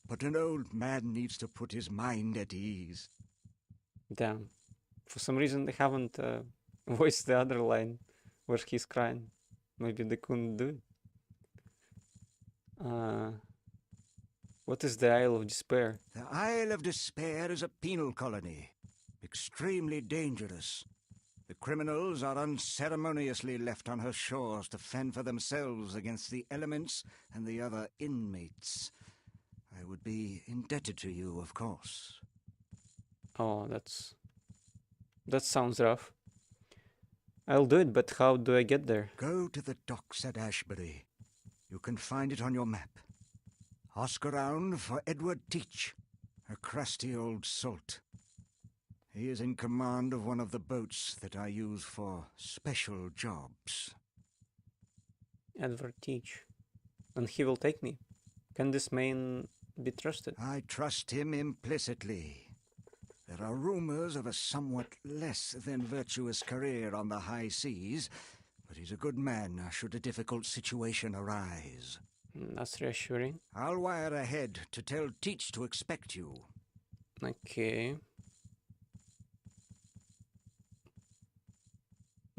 but an old man needs to put his mind at ease. Damn. For some reason they haven't voiced the other line where he's crying. Maybe they couldn't do it. What is the Isle of Despair? The Isle of Despair is a penal colony. Extremely dangerous. The criminals are unceremoniously left on her shores to fend for themselves against the elements and the other inmates. I would be indebted to you, of course. Oh, that sounds rough. I'll do it, but how do I get there? Go to the docks at Ashbury. You can find it on your map. Ask around for Edward Teach, a crusty old salt. He is in command of one of the boats that I use for special jobs. Edward Teach. And he will take me. Can this man be trusted? I trust him implicitly. There are rumors of a somewhat less than virtuous career on the high seas, but he's a good man should a difficult situation arise. That's reassuring. I'll wire ahead to tell Teach to expect you. Okay.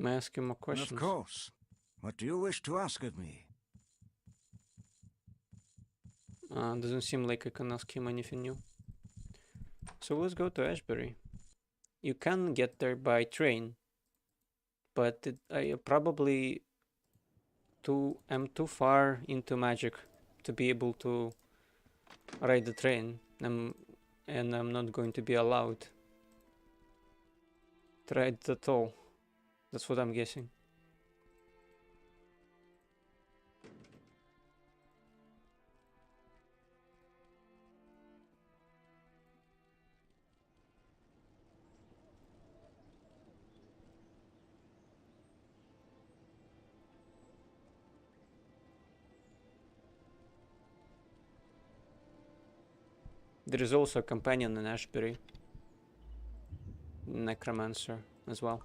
May I ask you more questions? Of course. What do you wish to ask of me? Doesn't seem like I can ask him anything new. So let's go to Ashbury. You can get there by train, but I probably am too far into magic to be able to ride the train, and I'm not going to be allowed to ride it at all. That's what I'm guessing. There is also a companion in Ashbury. Necromancer as well.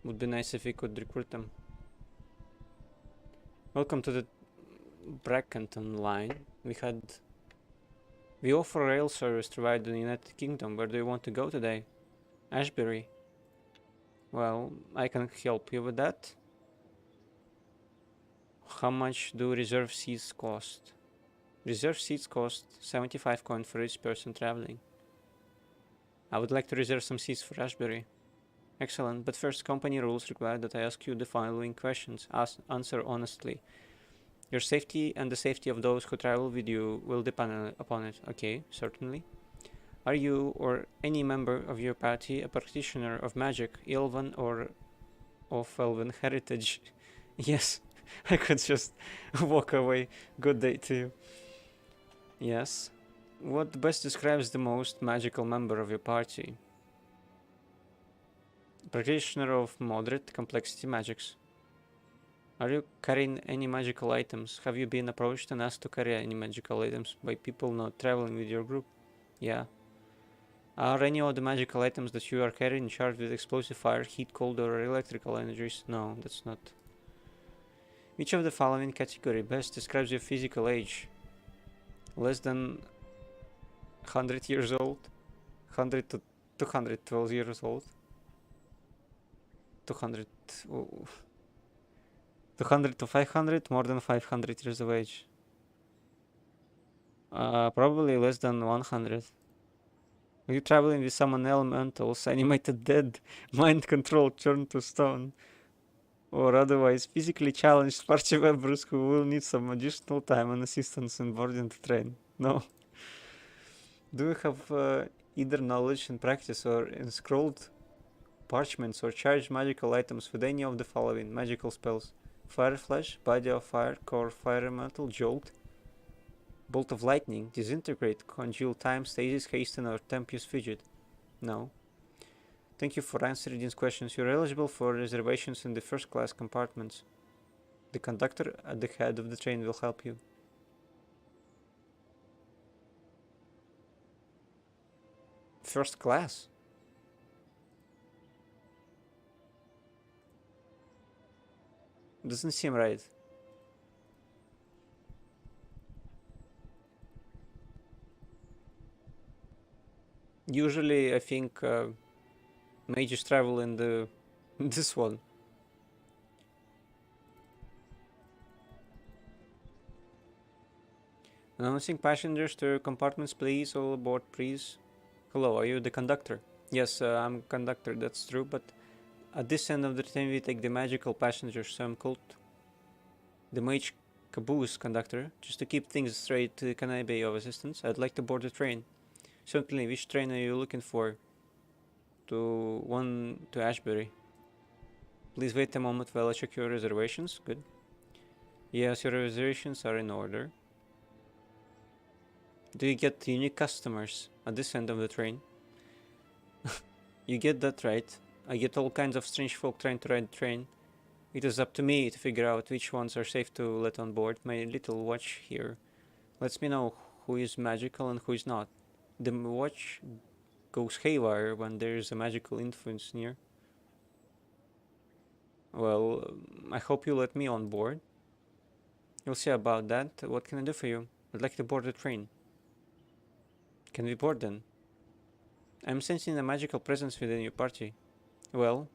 Would be nice if we could recruit them. Welcome to the Brackenton line. We offer rail service throughout the United Kingdom. Where do you want to go today? Ashbury. Well, I can help you with that. How much do reserve seats cost? Reserve seats cost 75 coin for each person traveling. I would like to reserve some seats for Ashbury. Excellent, but first company rules require that I ask you the following questions. Answer honestly. Your safety and the safety of those who travel with you will depend upon it. Okay, certainly. Are you or any member of your party a practitioner of magic, elven or of elven heritage? Yes, I could just walk away. Good day to you. Yes. What best describes the most magical member of your party? Practitioner of moderate complexity magics. Are you carrying any magical items? Have you been approached and asked to carry any magical items by people not traveling with your group? Yeah. Are any of the magical items that you are carrying charged with explosive fire, heat, cold, or electrical energies? No, that's not. Which of the following category best describes your physical age? Less than 100 years old? 100 to 212 years old? 200... Oh. 200 to 500, more than 500 years of age. Probably less than 100. Are you traveling with someone elementals, animated dead, mind control turned to stone, or otherwise physically challenged party members who will need some additional time and assistance in boarding the train? No. Do you have either knowledge and practice or enscrolled parchments or charged magical items with any of the following magical spells? Fire Flash, Body of Fire, Core Fire Elemental, Jolt, Bolt of Lightning, Disintegrate, Congeal Time, Stasis, Hasten, or Tempestuous Fidget? No. Thank you for answering these questions. You're eligible for reservations in the first class compartments. The conductor at the head of the train will help you. First class? Doesn't seem right. Usually, I think mages travel in the this one. Announcing passengers to compartments, please. All aboard, please. Hello, are you the conductor? Yes, I'm conductor. That's true, but at this end of the train, we take the magical passengers, so I'm called the mage caboose conductor. Just to keep things straight, can I be of assistance? I'd like to board the train. Certainly, which train are you looking for? To Ashbury. Please wait a moment while I check your reservations. Good. Yes, your reservations are in order. Do you get unique customers at this end of the train? You get that right. I get all kinds of strange folk trying to ride the train. It is up to me to figure out which ones are safe to let on board. My little watch here lets me know who is magical and who is not. The watch goes haywire when there is a magical influence near. Well, I hope you let me on board. You'll see about that. What can I do for you? I'd like to board the train. Can we board then? I'm sensing a magical presence within your party. Well,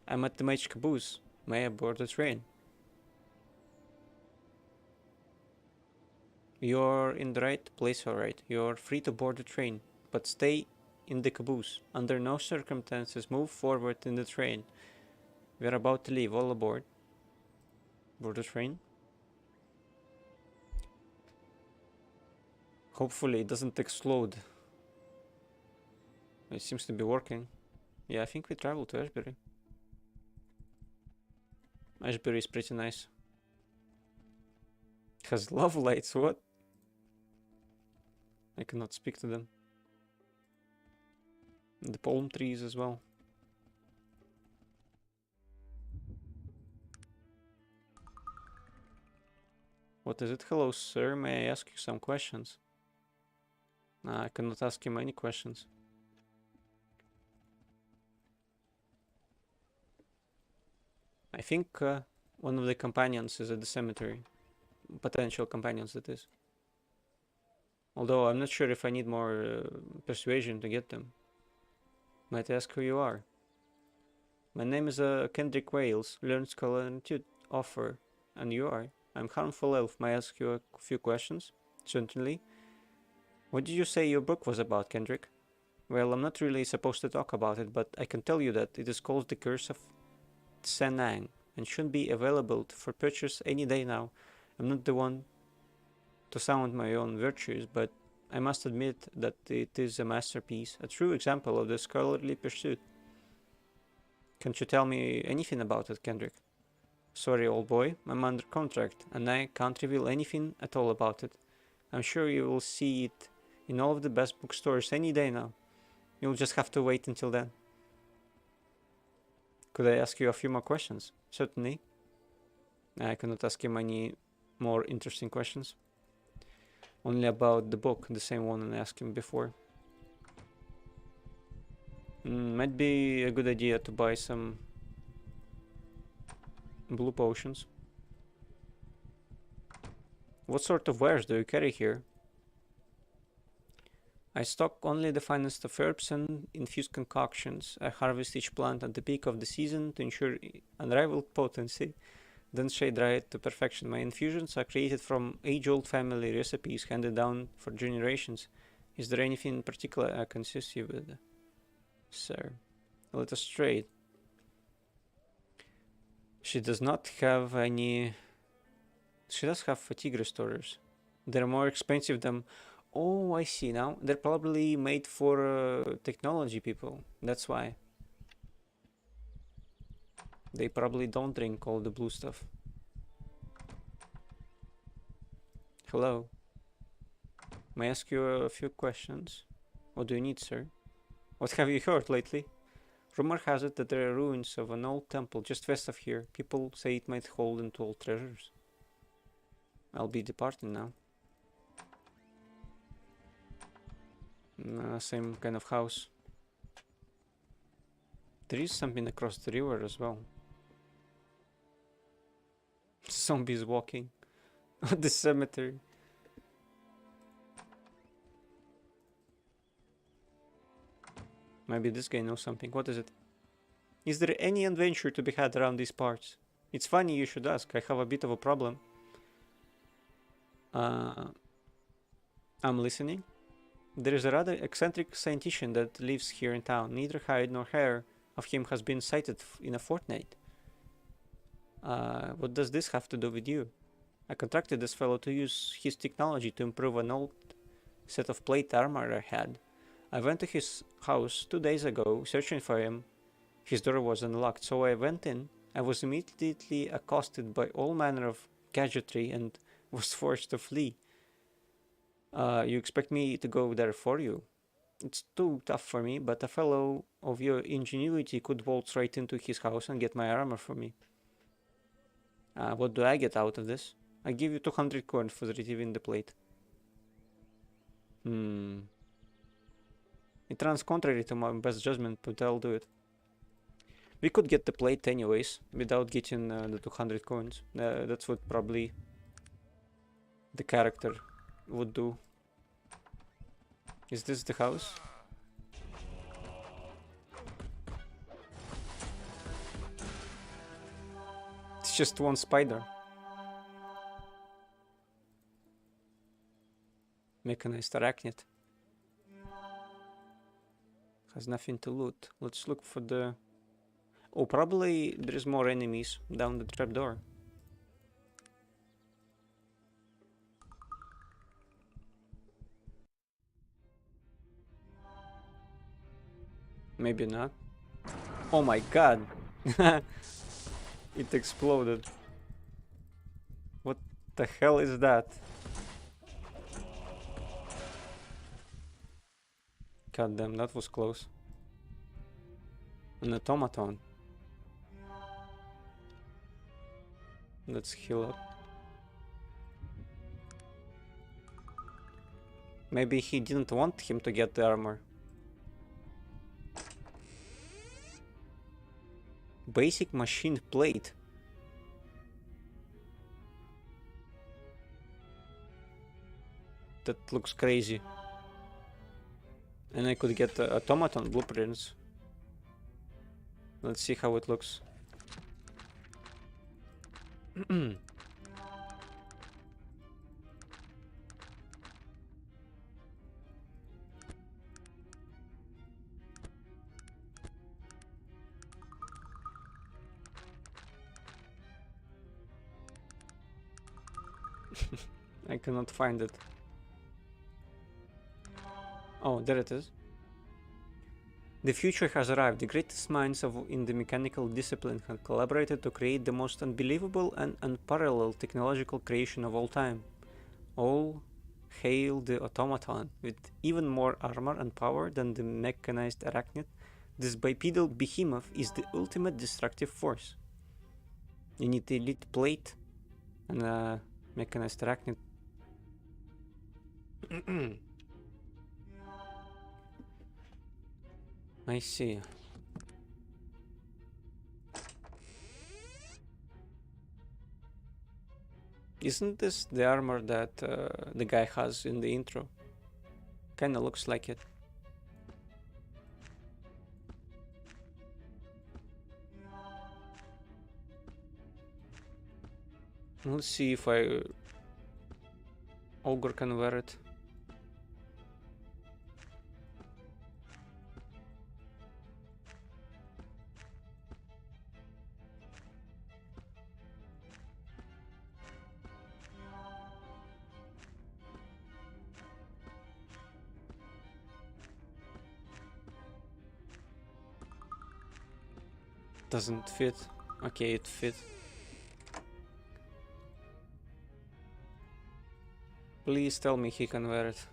I'm at the mage caboose. May I board the train? You're in the right place, alright. You're free to board the train, but stay in the caboose. Under no circumstances move forward in the train. We're about to leave. All aboard. Board the train. Hopefully it doesn't explode. It seems to be working. Yeah, I think we travel to Ashbury. Ashbury is pretty nice. It has love lights, what? I cannot speak to them. And the palm trees as well. What is it? Hello, sir. May I ask you some questions? I cannot ask him any questions. I think one of the companions is at the cemetery. Potential companions, that is. Although I'm not sure if I need more persuasion to get them. Might ask who you are. My name is Kendrick Wales, learned scholar and offer. And you are? I'm harmful elf. May I ask you a few questions? Certainly. What did you say your book was about, Kendrick? Well, I'm not really supposed to talk about it, but I can tell you that it is called The Curse of Tsenang and should be available for purchase any day now. I'm not the one to sound my own virtues, but I must admit that it is a masterpiece, a true example of the scholarly pursuit. Can't you tell me anything about it, Kendrick? Sorry, old boy, I'm under contract, and I can't reveal anything at all about it. I'm sure you will see it in all of the best bookstores any day now. You'll just have to wait until then. Could I ask you a few more questions? Certainly. I cannot ask him any more interesting questions. Only about the book, the same one I asked him before. Might be a good idea to buy some blue potions. What sort of wares do you carry here? I stock only the finest of herbs and infused concoctions. I harvest each plant at the peak of the season to ensure unrivaled potency, then shade dry it to perfection. My infusions are created from age-old family recipes handed down for generations. Is there anything in particular I can assist you with, sir? Let us trade. She does not have any... She does have fatigue restorers. They're more expensive than... Oh, I see now. They're probably made for technology people. That's why. They probably don't drink all the blue stuff. Hello. May I ask you a few questions? What do you need, sir? What have you heard lately? Rumor has it that there are ruins of an old temple just west of here. People say it might hold untold treasures. I'll be departing now. Same kind of house. There is something across the river as well. Zombies walking at the cemetery. Maybe this guy knows something. What is it? Is there any adventure to be had around these parts? It's funny you should ask. I have a bit of a problem. I'm listening. There is a rather eccentric scientist that lives here in town. Neither hide nor hair of him has been sighted in a fortnight. What does this have to do with you? I contracted this fellow to use his technology to improve an old set of plate armor I had. I went to his house 2 days ago, searching for him. His door was unlocked, so I went in. I was immediately accosted by all manner of gadgetry and was forced to flee. You expect me to go there for you? It's too tough for me, but a fellow of your ingenuity could waltz right into his house and get my armor for me. What do I get out of this? I give you 200 coins for retrieving the plate. It runs contrary to my best judgment, but I'll do it. We could get the plate anyways, without getting the 200 coins. That's what probably the character would do. Is this the house? It's just one spider. Mechanized arachnid. Has nothing to loot. Let's look for the... Oh, probably there is more enemies down the trapdoor. Maybe not. Oh my god! It exploded. What the hell is that? God damn, that was close. An automaton. Let's heal up. Maybe he didn't want him to get the armor. Basic machine plate. That looks crazy. And I could get automaton blueprints. Let's see how it looks. I cannot find it. Oh, there it is. The future has arrived. The greatest minds in the mechanical discipline have collaborated to create the most unbelievable and unparalleled technological creation of all time. All hail the automaton. With even more armor and power than the mechanized arachnid, this bipedal behemoth is the ultimate destructive force. You need the elite plate and a mechanized arachnid. I see. Isn't this the armor that the guy has in the intro? Kinda looks like it. Let's see if Ogre can wear it. Doesn't fit. Okay, it fit. Please tell me he can wear it.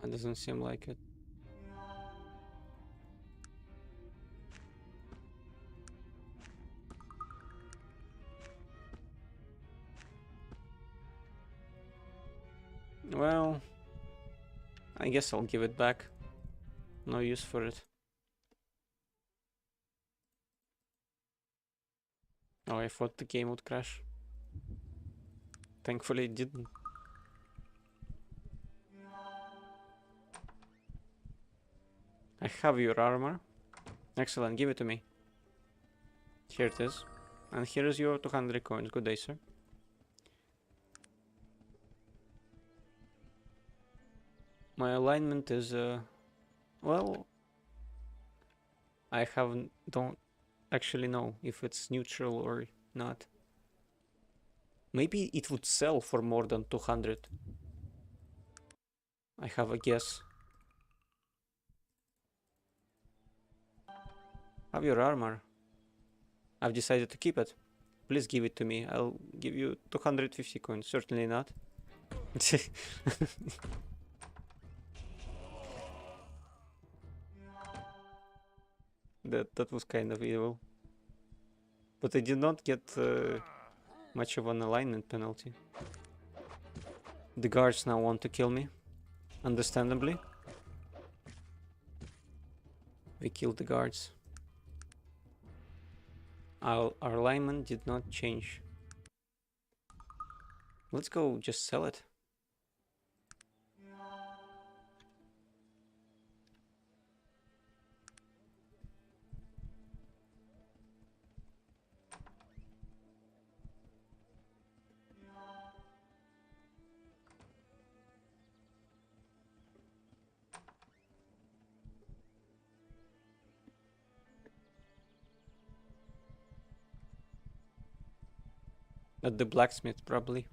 It doesn't seem like it. Well, I guess I'll give it back. No use for it. Oh, I thought the game would crash. Thankfully it didn't. I have your armor. Excellent, give it to me. Here it is. And here is your 200 coins. Good day, sir. My alignment is, well, I don't actually know if it's neutral or not. Maybe it would sell for more than 200. I have a guess. Have your armor. I've decided to keep it. Please give it to me. I'll give you 250 coins. Certainly not. That was kind of evil. But I did not get much of an alignment penalty. The guards now want to kill me. Understandably. We killed the guards. Our alignment did not change. Let's go just sell it. At the blacksmith, probably.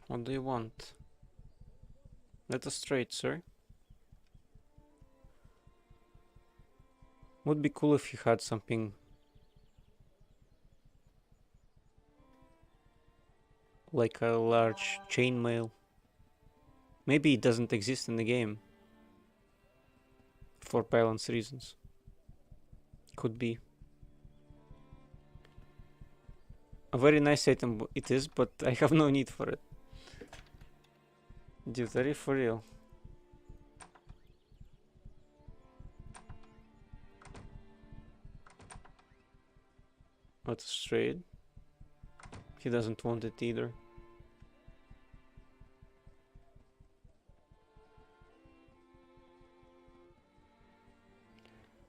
What do you want? Let us trade, sir. Would be cool if you had something Like a large chainmail. Maybe it doesn't exist in the game. For balance reasons. Could be. A very nice item it is, but I have no need for it. Dude, are you for real? What's straight? He doesn't want it either.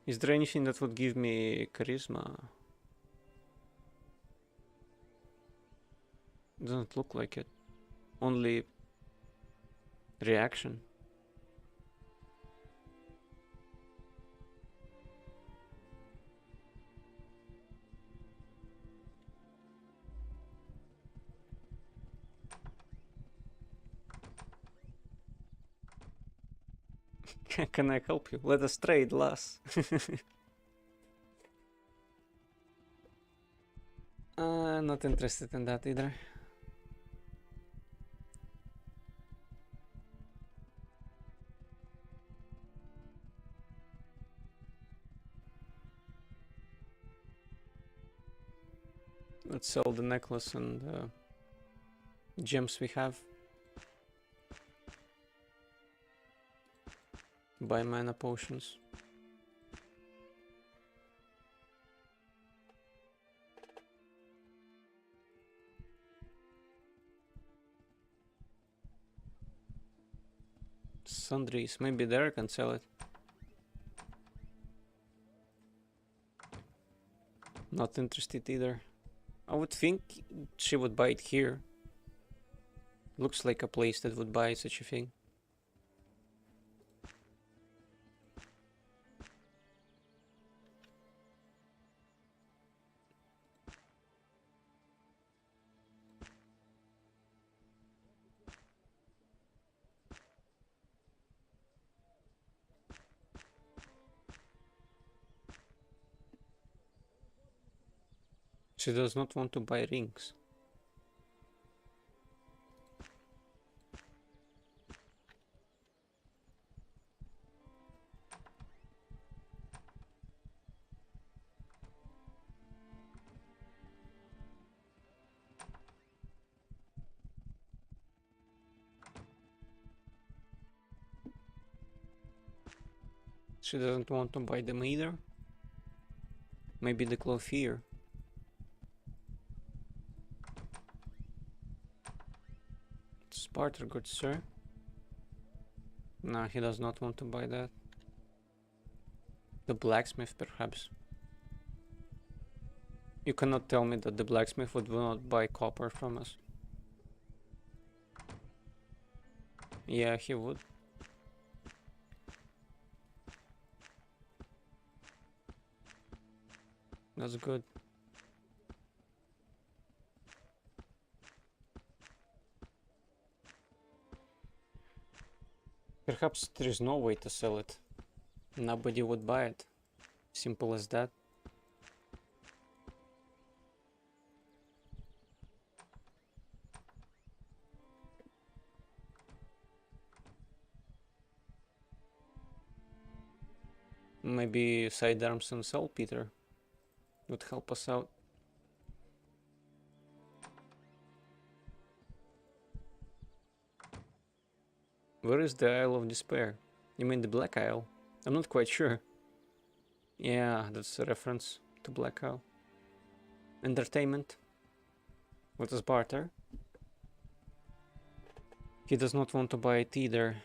Is there anything that would give me charisma? Doesn't look like it. Only reaction. Can I help you? Let us trade, lass. Not interested in that either. Let's sell the necklace and gems we have. Buy mana potions. Sundries, maybe there I can sell it. Not interested either. I would think she would buy it here. Looks like a place that would buy such a thing. She does not want to buy rings. She doesn't want to buy them either. Maybe the clothier. Barter, good sir. No, he does not want to buy that. The blacksmith, perhaps. You cannot tell me that the blacksmith would not buy copper from us. Yeah, he would. That's good. Perhaps there is no way to sell it. Nobody would buy it. Simple as that. Maybe sidearms and saltpeter would help us out. Where is the Isle of Despair? You mean the Black Isle? I'm not quite sure. Yeah, that's a reference to Black Isle. Entertainment. What is barter? He does not want to buy it either.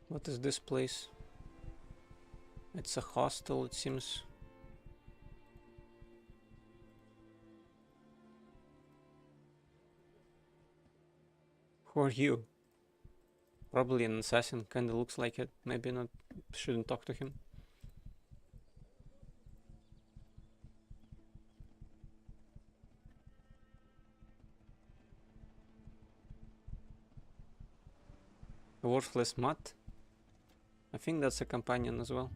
What is this place? It's a hostel, it seems. Who are you? Probably an assassin, kinda looks like it. Maybe not, shouldn't talk to him. A worthless mutt? I think that's a companion as well.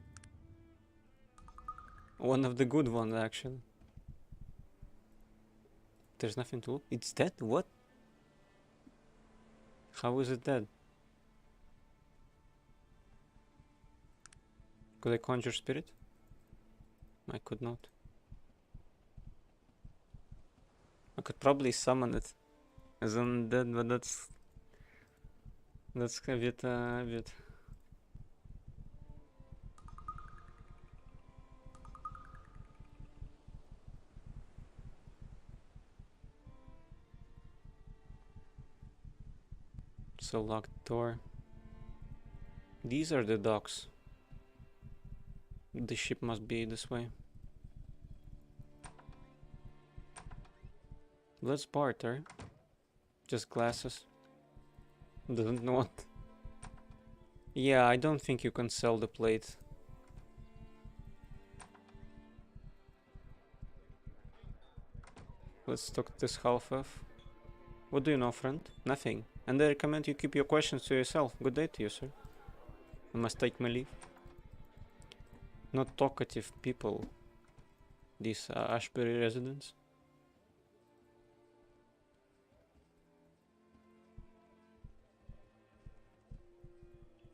One of the good ones, actually. There's nothing to look. It's dead? What? How is it dead? Could I conjure spirit? I could not. I could probably summon it as undead, but that's a bit. So locked door. These are the docks. The ship must be this way. Let's barter. Just glasses. Doesn't want. Yeah, I don't think you can sell the plate. Let's talk this half-elf. What do you know, friend? Nothing. And I recommend you keep your questions to yourself. Good day to you, sir. I must take my leave. Not talkative people. These Ashbury residents.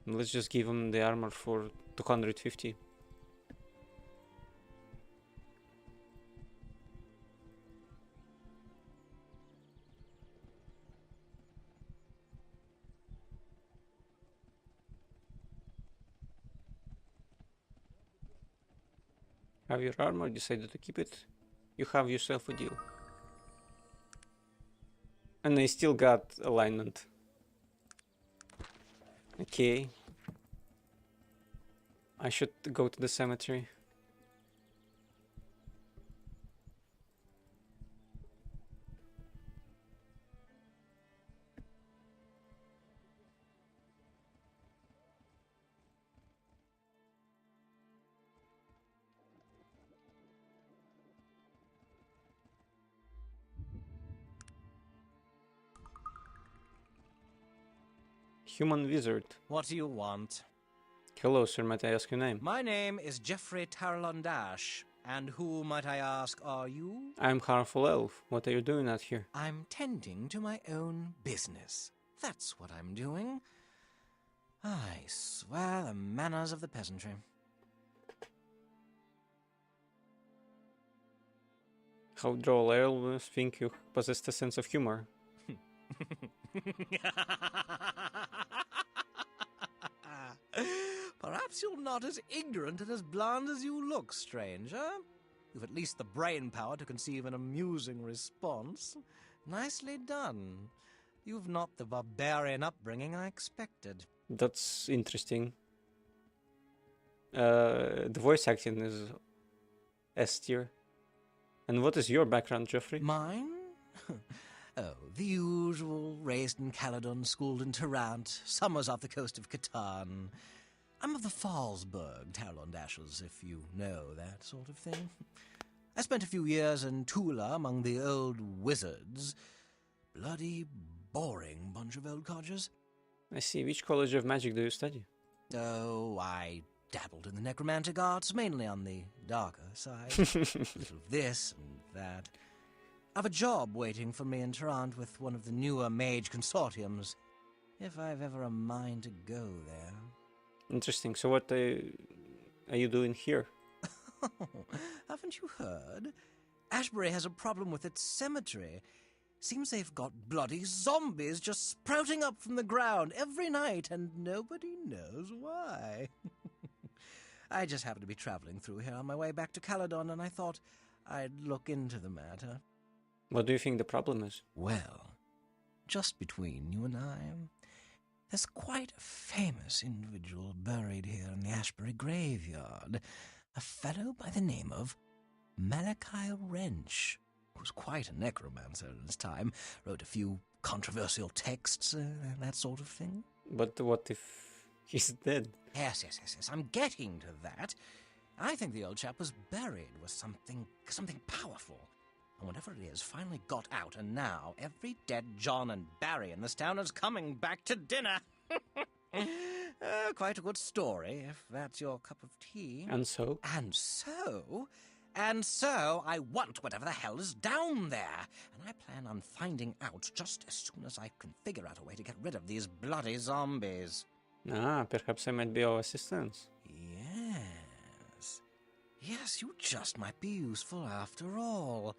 Let's just give him the armor for 250. Have your armor, decided to keep it. You have yourself a deal. And I still got alignment. Okay. I should go to the cemetery. Human wizard. What do you want? Hello, sir. Might I ask your name? My name is Geoffrey Tarlondash, and who, might I ask, are you? I'm Harmful Elf. What are you doing out here? I'm tending to my own business. That's what I'm doing. I swear the manners of the peasantry. How droll. I always think you possessed a sense of humor. Perhaps you're not as ignorant and as bland as you look, stranger. You've at least the brain power to conceive an amusing response. Nicely done. You've not the barbarian upbringing I expected. That's interesting. The voice acting is S tier. And what is your background, Geoffrey? Mine? Oh, the usual. Raised in Caledon, schooled in Tarrant, summers off the coast of Catan. I'm of the Fallsburg Tarlondashes, if you know that sort of thing. I spent a few years in Tula among the old wizards. Bloody boring bunch of old codgers. I see. Which college of magic do you study? Oh, I dabbled in the necromantic arts, mainly on the darker side. A little of this and that. I've a job waiting for me in Tarrant with one of the newer mage consortiums, if I've ever a mind to go there. Interesting. So what are you doing here? Haven't you heard? Ashbury has a problem with its cemetery. Seems they've got bloody zombies just sprouting up from the ground every night, and nobody knows why. I just happened to be traveling through here on my way back to Caledon, and I thought I'd look into the matter. What do you think the problem is? Well, just between you and I, there's quite a famous individual buried here in the Ashbury graveyard. A fellow by the name of Malachi Wrench, who was quite a necromancer in his time, wrote a few controversial texts, that sort of thing. But what if he's dead? Yes, I'm getting to that. I think the old chap was buried with something powerful. And whatever it is finally got out, and now every dead John and Barry in this town is coming back to dinner. Quite a good story, if that's your cup of tea. And so? And so? And so, I want whatever the hell is down there. And I plan on finding out just as soon as I can figure out a way to get rid of these bloody zombies. Ah, perhaps I might be of assistance. Yes. Yes, you just might be useful after all.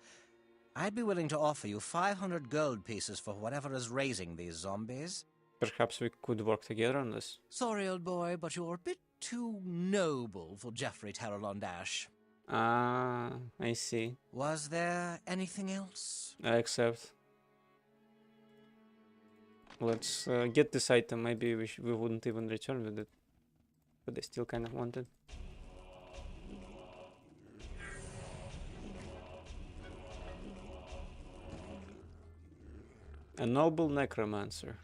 I'd be willing to offer you 500 gold pieces for whatever is raising these zombies. Perhaps we could work together on this. Sorry, old boy, but you're a bit too noble for Geoffrey Terrelondash. Ah, I see. Was there anything else? I accept. Let's get this item. Maybe we wouldn't even return with it. But I still kind of want it. A noble necromancer.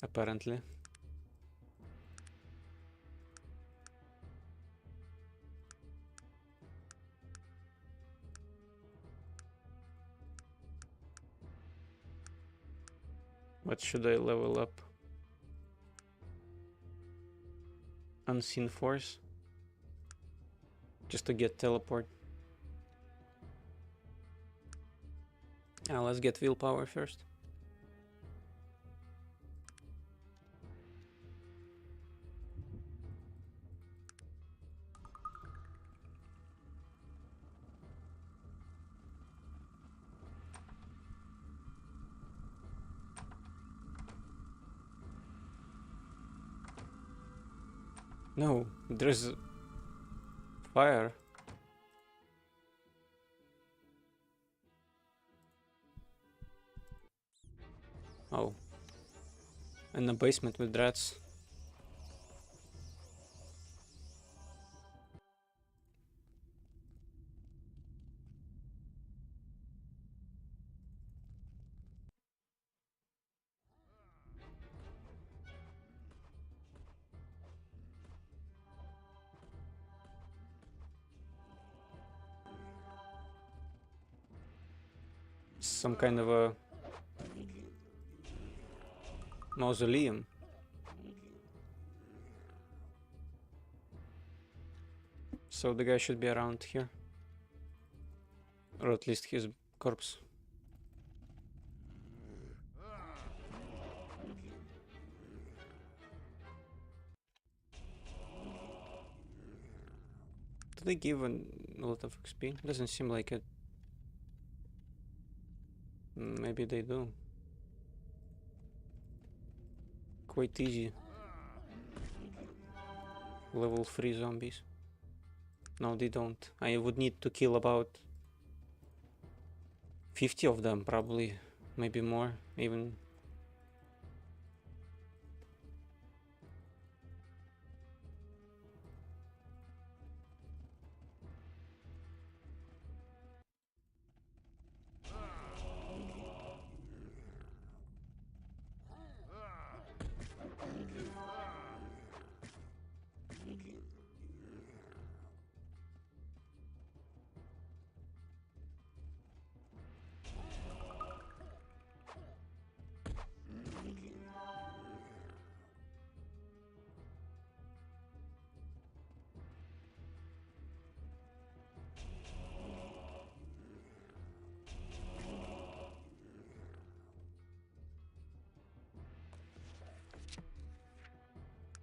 Apparently. What should I level up? Unseen force. Just to get teleport. Let's get willpower first. No, there's fire. Oh. In the basement with rats. Some kind of a mausoleum. So the guy should be around here. Or at least his corpse. Do they give a lot of XP? Doesn't seem like it. Maybe they do. Quite easy. Level 3 zombies. No, they don't. I would need to kill about 50 of them, probably. Maybe more, even.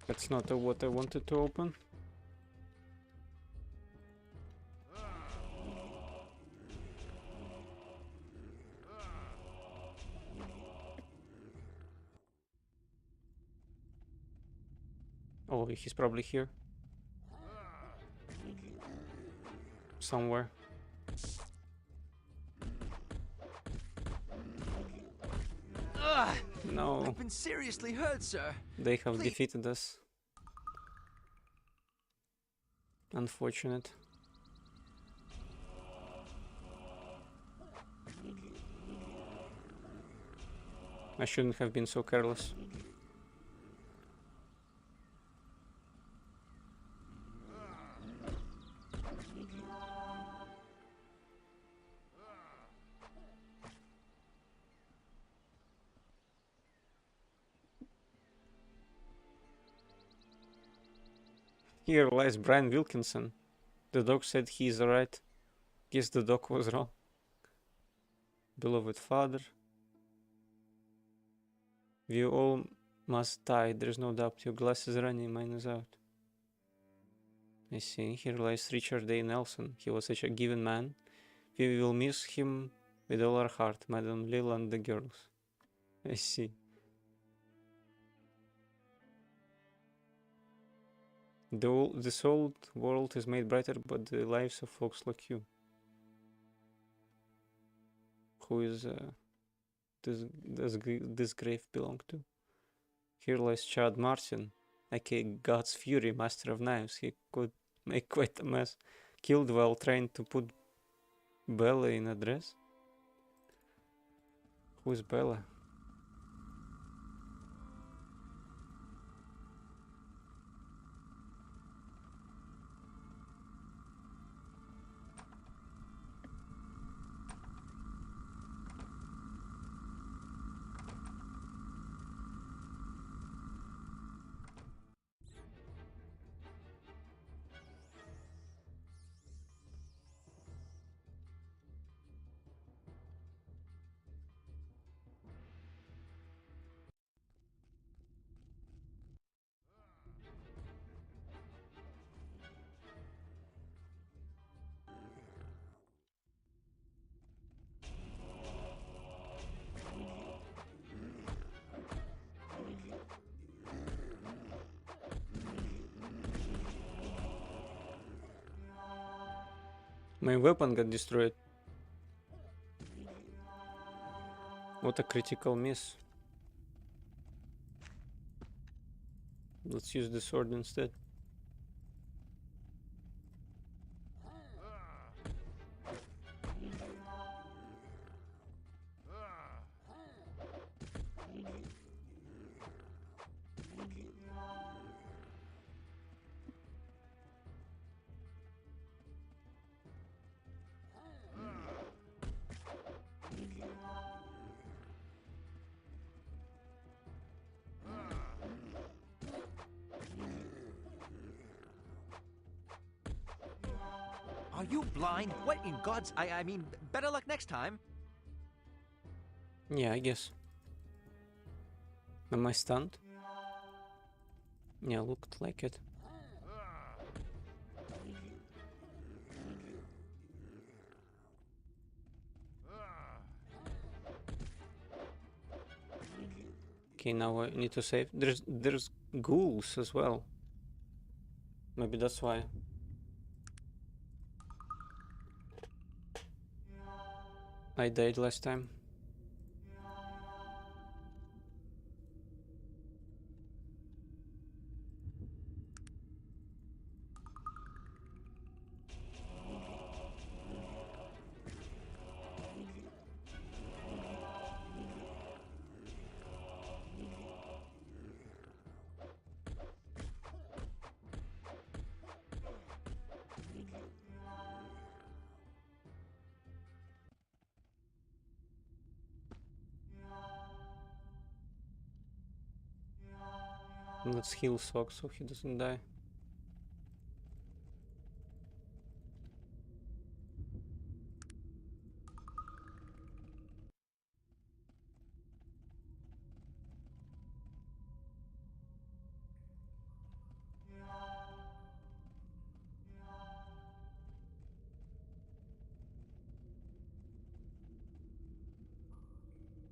That's not what I wanted to open. Oh, he's probably here. Somewhere. No. I've been seriously hurt, sir. They have Please. defeated us. Unfortunate. I shouldn't have been so careless. Here lies Brian Wilkinson. The dog said he is alright. Guess the dog was wrong. Beloved father. We all must die. There's no doubt. Your glass is running, mine is out. I see. Here lies Richard A. Nelson. He was such a given man. We will miss him with all our heart, Madam Lil and the girls. I see. This old world is made brighter by the lives of folks like you. Who is this grave belong to? Here lies Chad Martin, aka God's Fury, Master of Knives. He could make quite a mess. Killed while trying to put Bella in a dress? Who is Bella? My weapon got destroyed. What a critical miss. Let's use the sword instead. Are you blind? What in God's... I mean, better luck next time. Yeah, I guess. Am I stunned? Yeah, looked like it. Okay, now I need to save. There's ghouls as well. Maybe that's why. I died last time. Let's heal Sock so he doesn't die.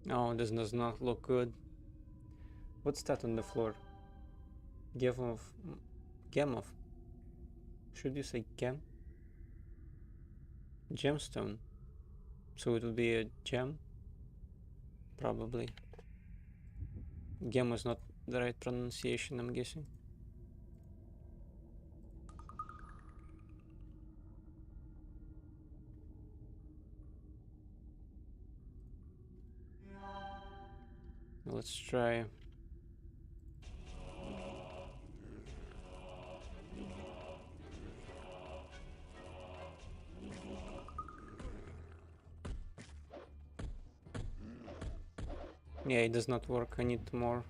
Oh, this does not look good. What's that on the floor? Gemov. Should you say gem? Gemstone. So it would be a gem? Probably. Gem is not the right pronunciation, I'm guessing. Let's try. Yeah, it does not work. I need more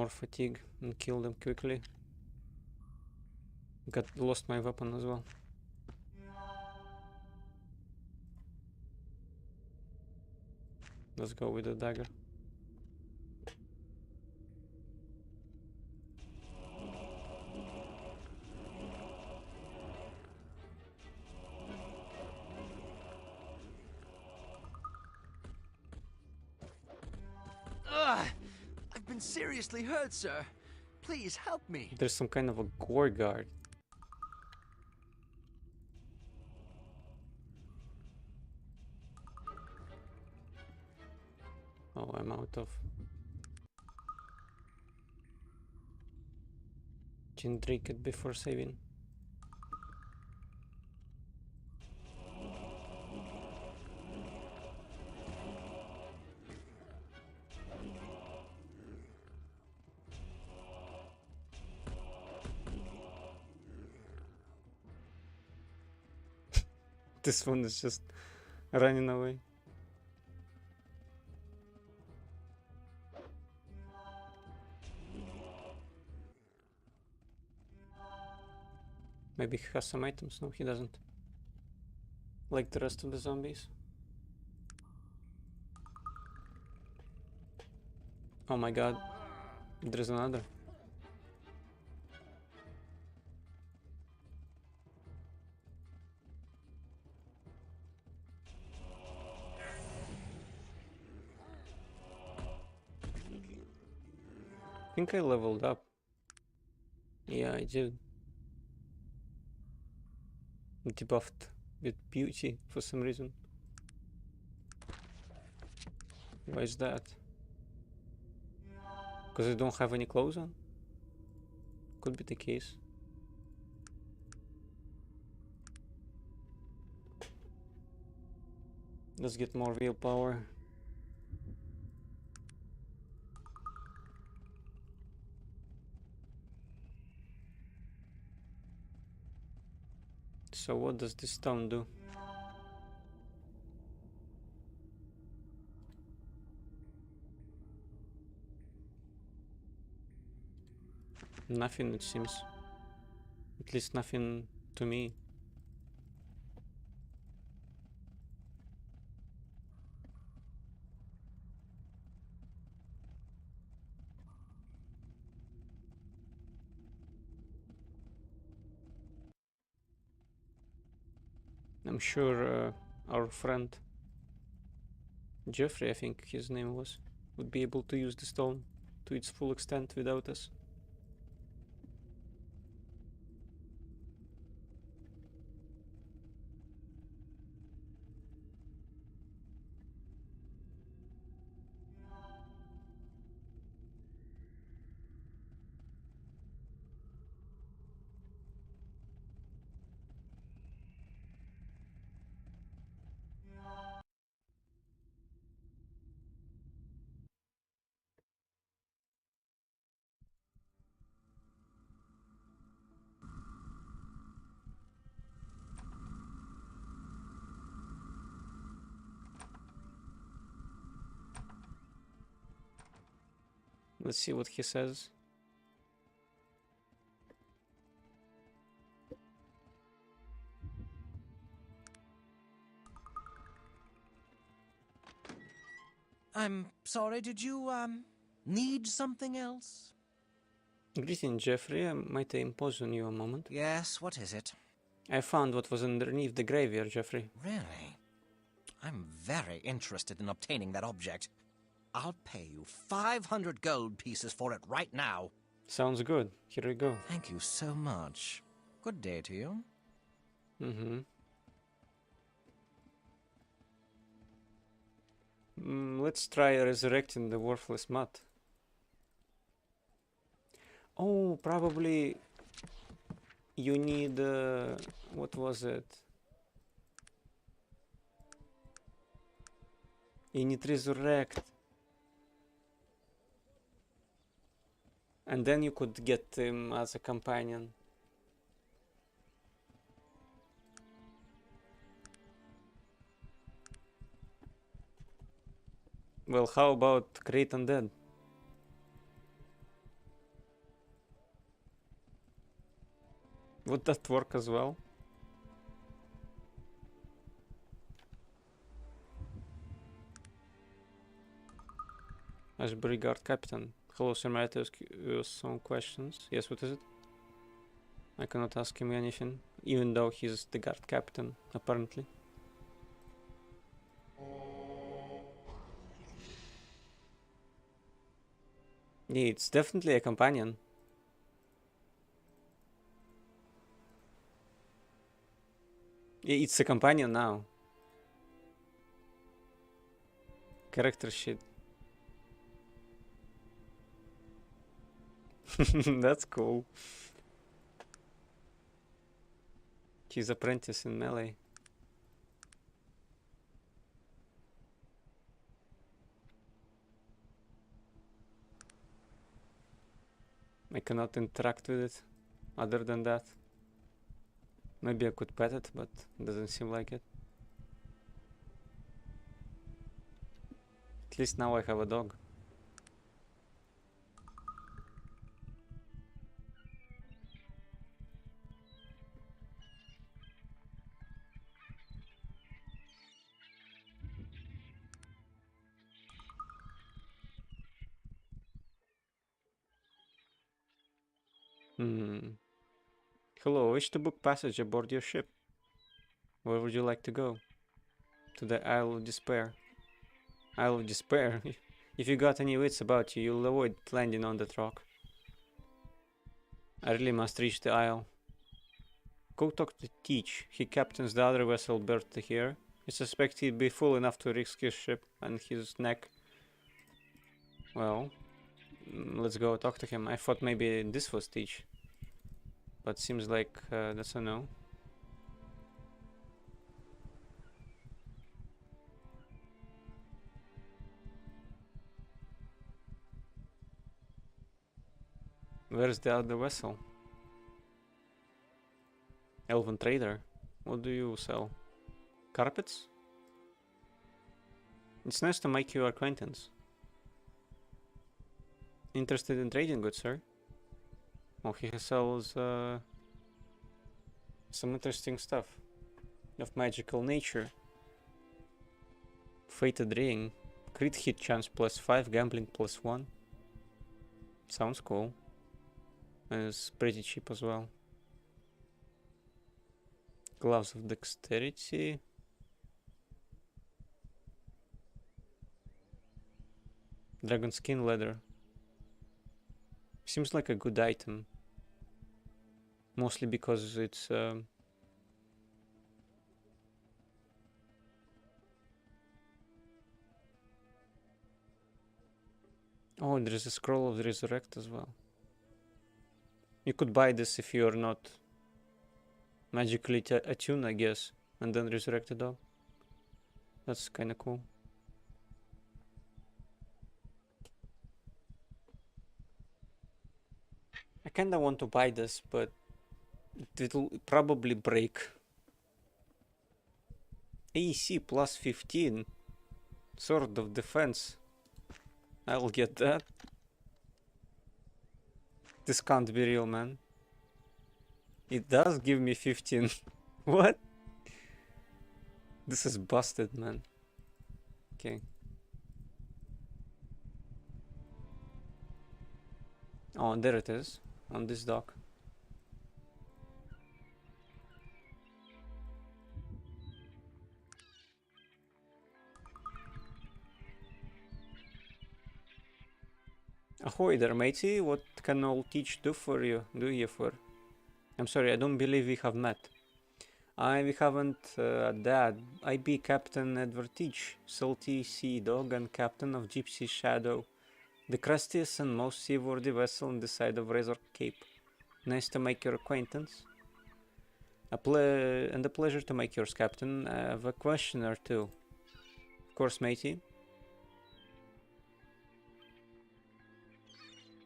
fatigue and kill them quickly. Lost my weapon as well. Let's go with the dagger. Ugh! I've been seriously hurt, sir. Please help me. There's some kind of a gore guard. Oh, I'm out of gin, drink it before saving. This one is just running away. Maybe he has some items. No, he doesn't. Like the rest of the zombies. Oh my god. There's another. I think I leveled up. Yeah, I did. Debuffed with beauty for some reason. Why is that? Because I don't have any clothes on? Could be the case. Let's get more willpower. So what does this stone do? Nothing, it seems. At least nothing to me. I'm sure our friend Jeffrey, I think his name was, would be able to use the stone to its full extent without us. Let's see what he says. I'm sorry, did you, need something else? Greeting, Jeffrey. Might I impose on you a moment? Yes, what is it? I found what was underneath the graveyard, Jeffrey. Really? I'm very interested in obtaining that object. I'll pay you 500 gold pieces for it right now. Sounds good. Here we go. Thank you so much. Good day to you. Let's try resurrecting the worthless mutt. Oh, probably you need, what was it? You need resurrect. And then you could get him as a companion. Well, how about create undead? Would that work as well? As Brigade Captain. Hello, sir, may I ask you some questions? Yes, what is it? I cannot ask him anything, even though he's the guard captain, apparently. Yeah, it's definitely a companion. Yeah, it's a companion now. Character sheet. That's cool. He's apprentice in melee. I cannot interact with it other than that. Maybe I could pet it, but it doesn't seem like it. At least now I have a dog. Hello, I wish to book passage aboard your ship. Where would you like to go? To the Isle of Despair. Isle of Despair? If you got any wits about you, you'll avoid landing on that rock. I really must reach the Isle. Go talk to Teach. He captains the other vessel berthed here. I suspect he'd be fool enough to risk his ship and his neck. Well, let's go talk to him. I thought maybe this was Teach. But seems like that's a no. Where's the other vessel? Elven trader. What do you sell? Carpets? It's nice to make your acquaintance. Interested in trading goods, sir? Oh, he sells some interesting stuff of magical nature. Fated ring. Crit hit chance +5, gambling +1. Sounds cool. And it's pretty cheap as well. Gloves of dexterity. Dragon skin leather. Seems like a good item. Mostly because it's oh, there is a scroll of the resurrect as well. You could buy this if you're not magically attuned, I guess, and then resurrect a dog. That's kind of cool. I kinda want to buy this, but it'll probably break. AC +15. Sword of defense. I'll get that. This can't be real, man. It does give me 15. What? This is busted, man. Okay. Oh, there it is. On this dock. Ahoy there, matey. What can old Teach do for you? I'm sorry, I don't believe we have met. We haven't, Dad. I be Captain Edward Teach, salty sea dog and captain of Gypsy Shadow, the crustiest and most seaworthy vessel on the side of Razor Cape. Nice to make your acquaintance. A pleasure to make yours, Captain. I have a question or two. Of course, matey.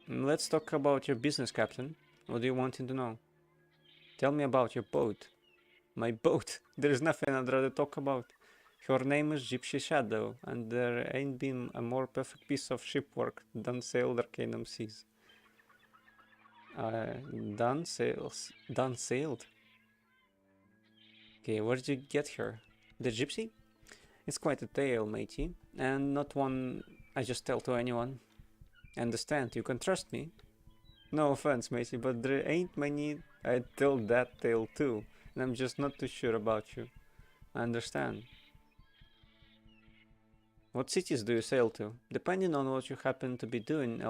Let's talk about your business, Captain. What do you want to know? Tell me about your boat. My boat? There's nothing I'd rather talk about. Her name is Gypsy Shadow, and there ain't been a more perfect piece of shipwork than sailed Arcanum seas. Done sails. Done sailed. Okay, where did you get her? The gypsy? It's quite a tale, matey, and not one I just tell to anyone. Understand, you can trust me. No offense, matey, but there ain't many I'd tell that tale to, and I'm just not too sure about you. I understand. What cities do you sail to? Depending on what you happen to be doing,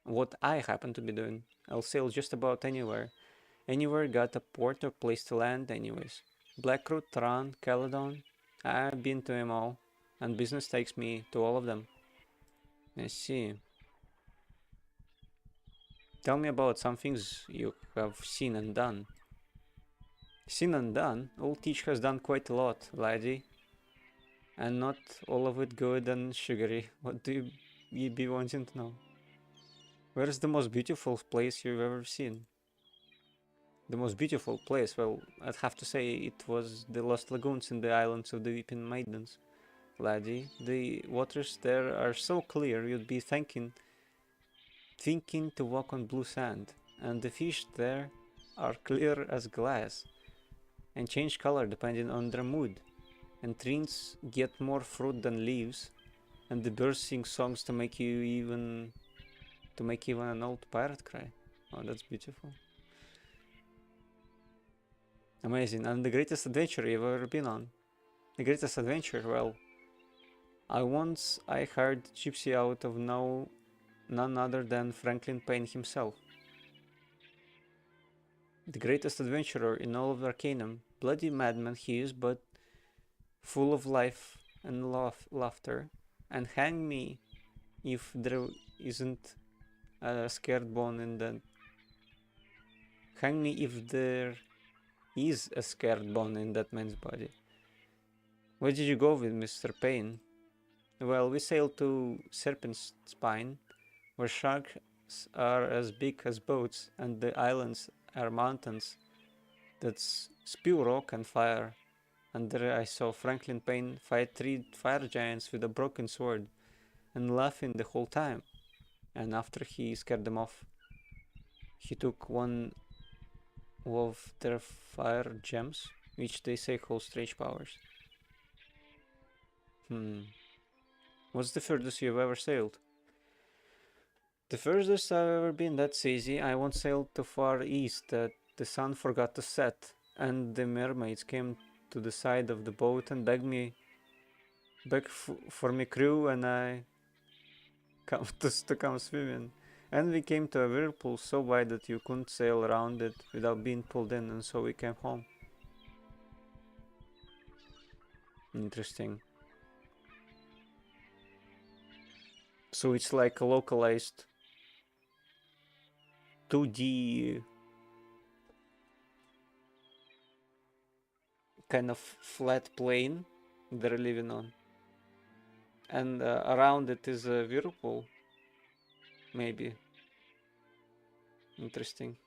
what I happen to be doing, I'll sail just about anywhere. Anywhere got a port or place to land anyways. Blackroot, Tran, Caledon, I've been to them all, and business takes me to all of them. I see. Tell me about some things you have seen and done. Seen and done? Old Teach has done quite a lot, laddie. And not all of it good and sugary. What do you be wanting to know? Where is the most beautiful place you've ever seen? The most beautiful place? Well, I'd have to say it was the Lost Lagoons in the Islands of the Weeping Maidens, laddie. The waters there are so clear you'd be thinking to walk on blue sand, and the fish there are clear as glass and change color depending on their mood, and trees get more fruit than leaves, and the birds sing songs to make even an old pirate cry. Oh, that's beautiful. Amazing. And the greatest adventure you've ever been on? The greatest adventure? Well, I hired Gypsy out of none other than Franklin Payne himself. The greatest adventurer in all of Arcanum. Bloody madman he is, but full of life and laughter. And hang me if there isn't a scared bone in that. Hang me if there is a scared bone in that man's body. Where did you go with Mr. Payne? Well, we sailed to Serpent's Spine, where sharks are as big as boats, and the islands are mountains that spew rock and fire. And there I saw Franklin Payne fight 3 fire giants with a broken sword, and laughing the whole time. And after he scared them off, he took one of their fire gems, which they say hold strange powers. What's the furthest you've ever sailed? The furthest I've ever been, that's easy. I once sailed too far east that the sun forgot to set, and the mermaids came to the side of the boat and begged for me crew, and I to come swimming. And we came to a whirlpool so wide that you couldn't sail around it without being pulled in, and so we came home. Interesting. So it's like a localized 2D kind of flat plane they're living on. And around it is a whirlpool. Maybe. Interesting.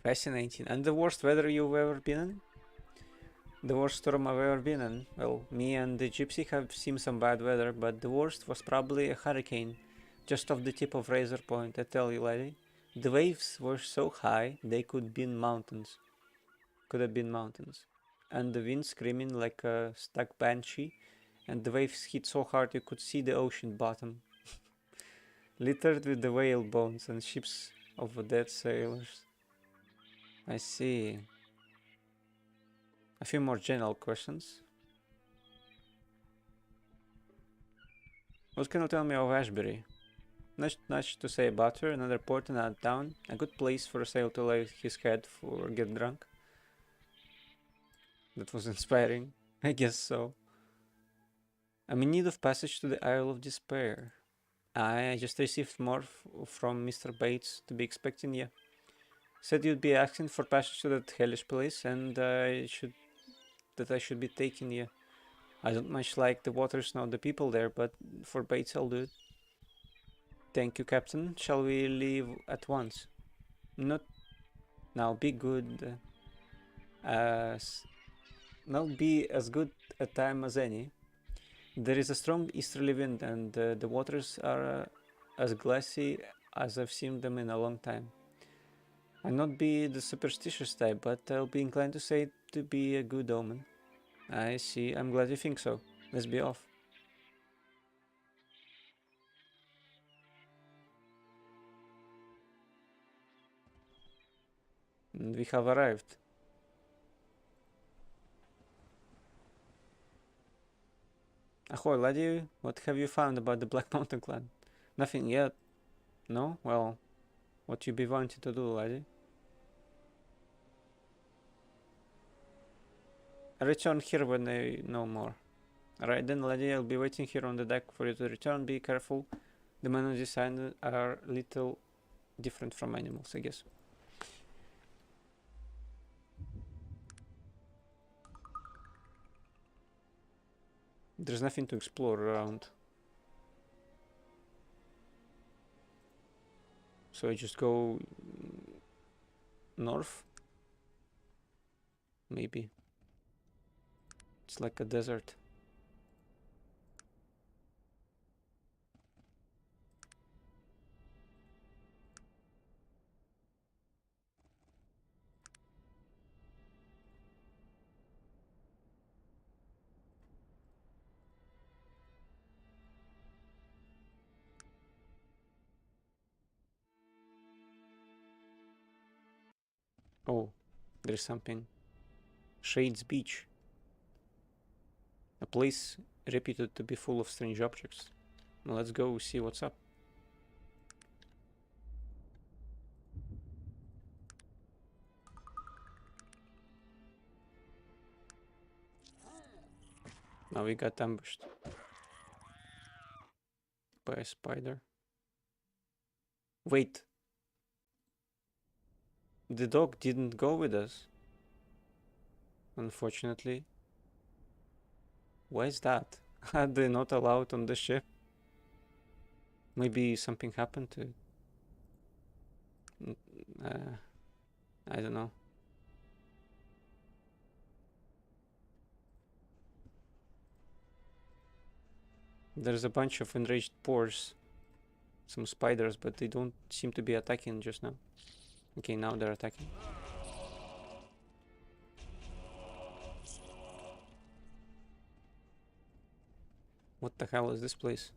Fascinating. And the worst weather you've ever been in? The worst storm I've ever been in? Well, me and the Gypsy have seen some bad weather, but the worst was probably a hurricane, just off the tip of Razor Point, I tell you, lady. The waves were so high, they could have been mountains. And the wind screaming like a stuck banshee, and the waves hit so hard you could see the ocean bottom. Littered with the whale bones and ships of dead sailors. I see. A few more general questions. What can you tell me of Ashbury? Not much to say about her, another port in that town, a good place for a sailor to lay his head or get drunk. That was inspiring, I guess so. I'm in need of passage to the Isle of Despair. I just received more from Mr. Bates to be expecting you. Said you'd be asking for passage to that hellish place, and I should be taking you. I don't much like the waters nor the people there, but for Bates I'll do it. Thank you, Captain. Shall we leave at once? Not now. Be good as good a time as any. There is a strong easterly wind, and the waters are as glassy as I've seen them in a long time. I'll not be the superstitious type, but I'll be inclined to say it to be a good omen. I see. I'm glad you think so. Let's be off. And we have arrived. Ahoy, laddie. What have you found about the Black Mountain clan? Nothing yet. No? Well, what you be wanting to do, laddie? I'll return here when I know more. Alright then, laddie, I'll be waiting here on the deck for you to return. Be careful. The men on this island are little different from animals, I guess. There's nothing to explore around. So I just go north? Maybe. It's like a desert. Oh, there's something. Shades Beach. A place reputed to be full of strange objects. Well, let's go see what's up. Now we got ambushed by a spider. Wait. The dog didn't go with us. Unfortunately. Why is that? Are they not allowed on the ship? Maybe something happened to it. I don't know. There's a bunch of enraged boars. Some spiders, but they don't seem to be attacking just now. Okay, now they're attacking. What the hell is this place?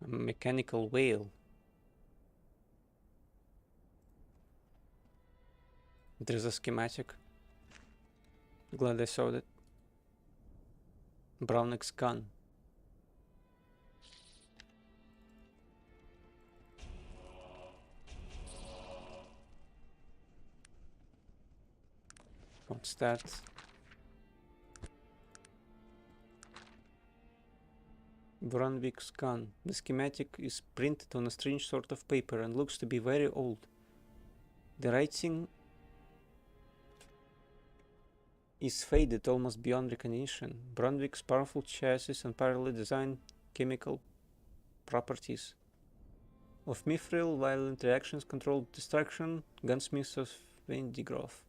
A mechanical whale. There's a schematic. Glad I saw that. Brownneck's gun. What's that? Brunwick's gun. The schematic is printed on a strange sort of paper and looks to be very old. The writing is faded almost beyond recognition. Brunwick's powerful chassis and parallel design, chemical properties of mithril, violent reactions, controlled destruction, gunsmiths of Vendigroth.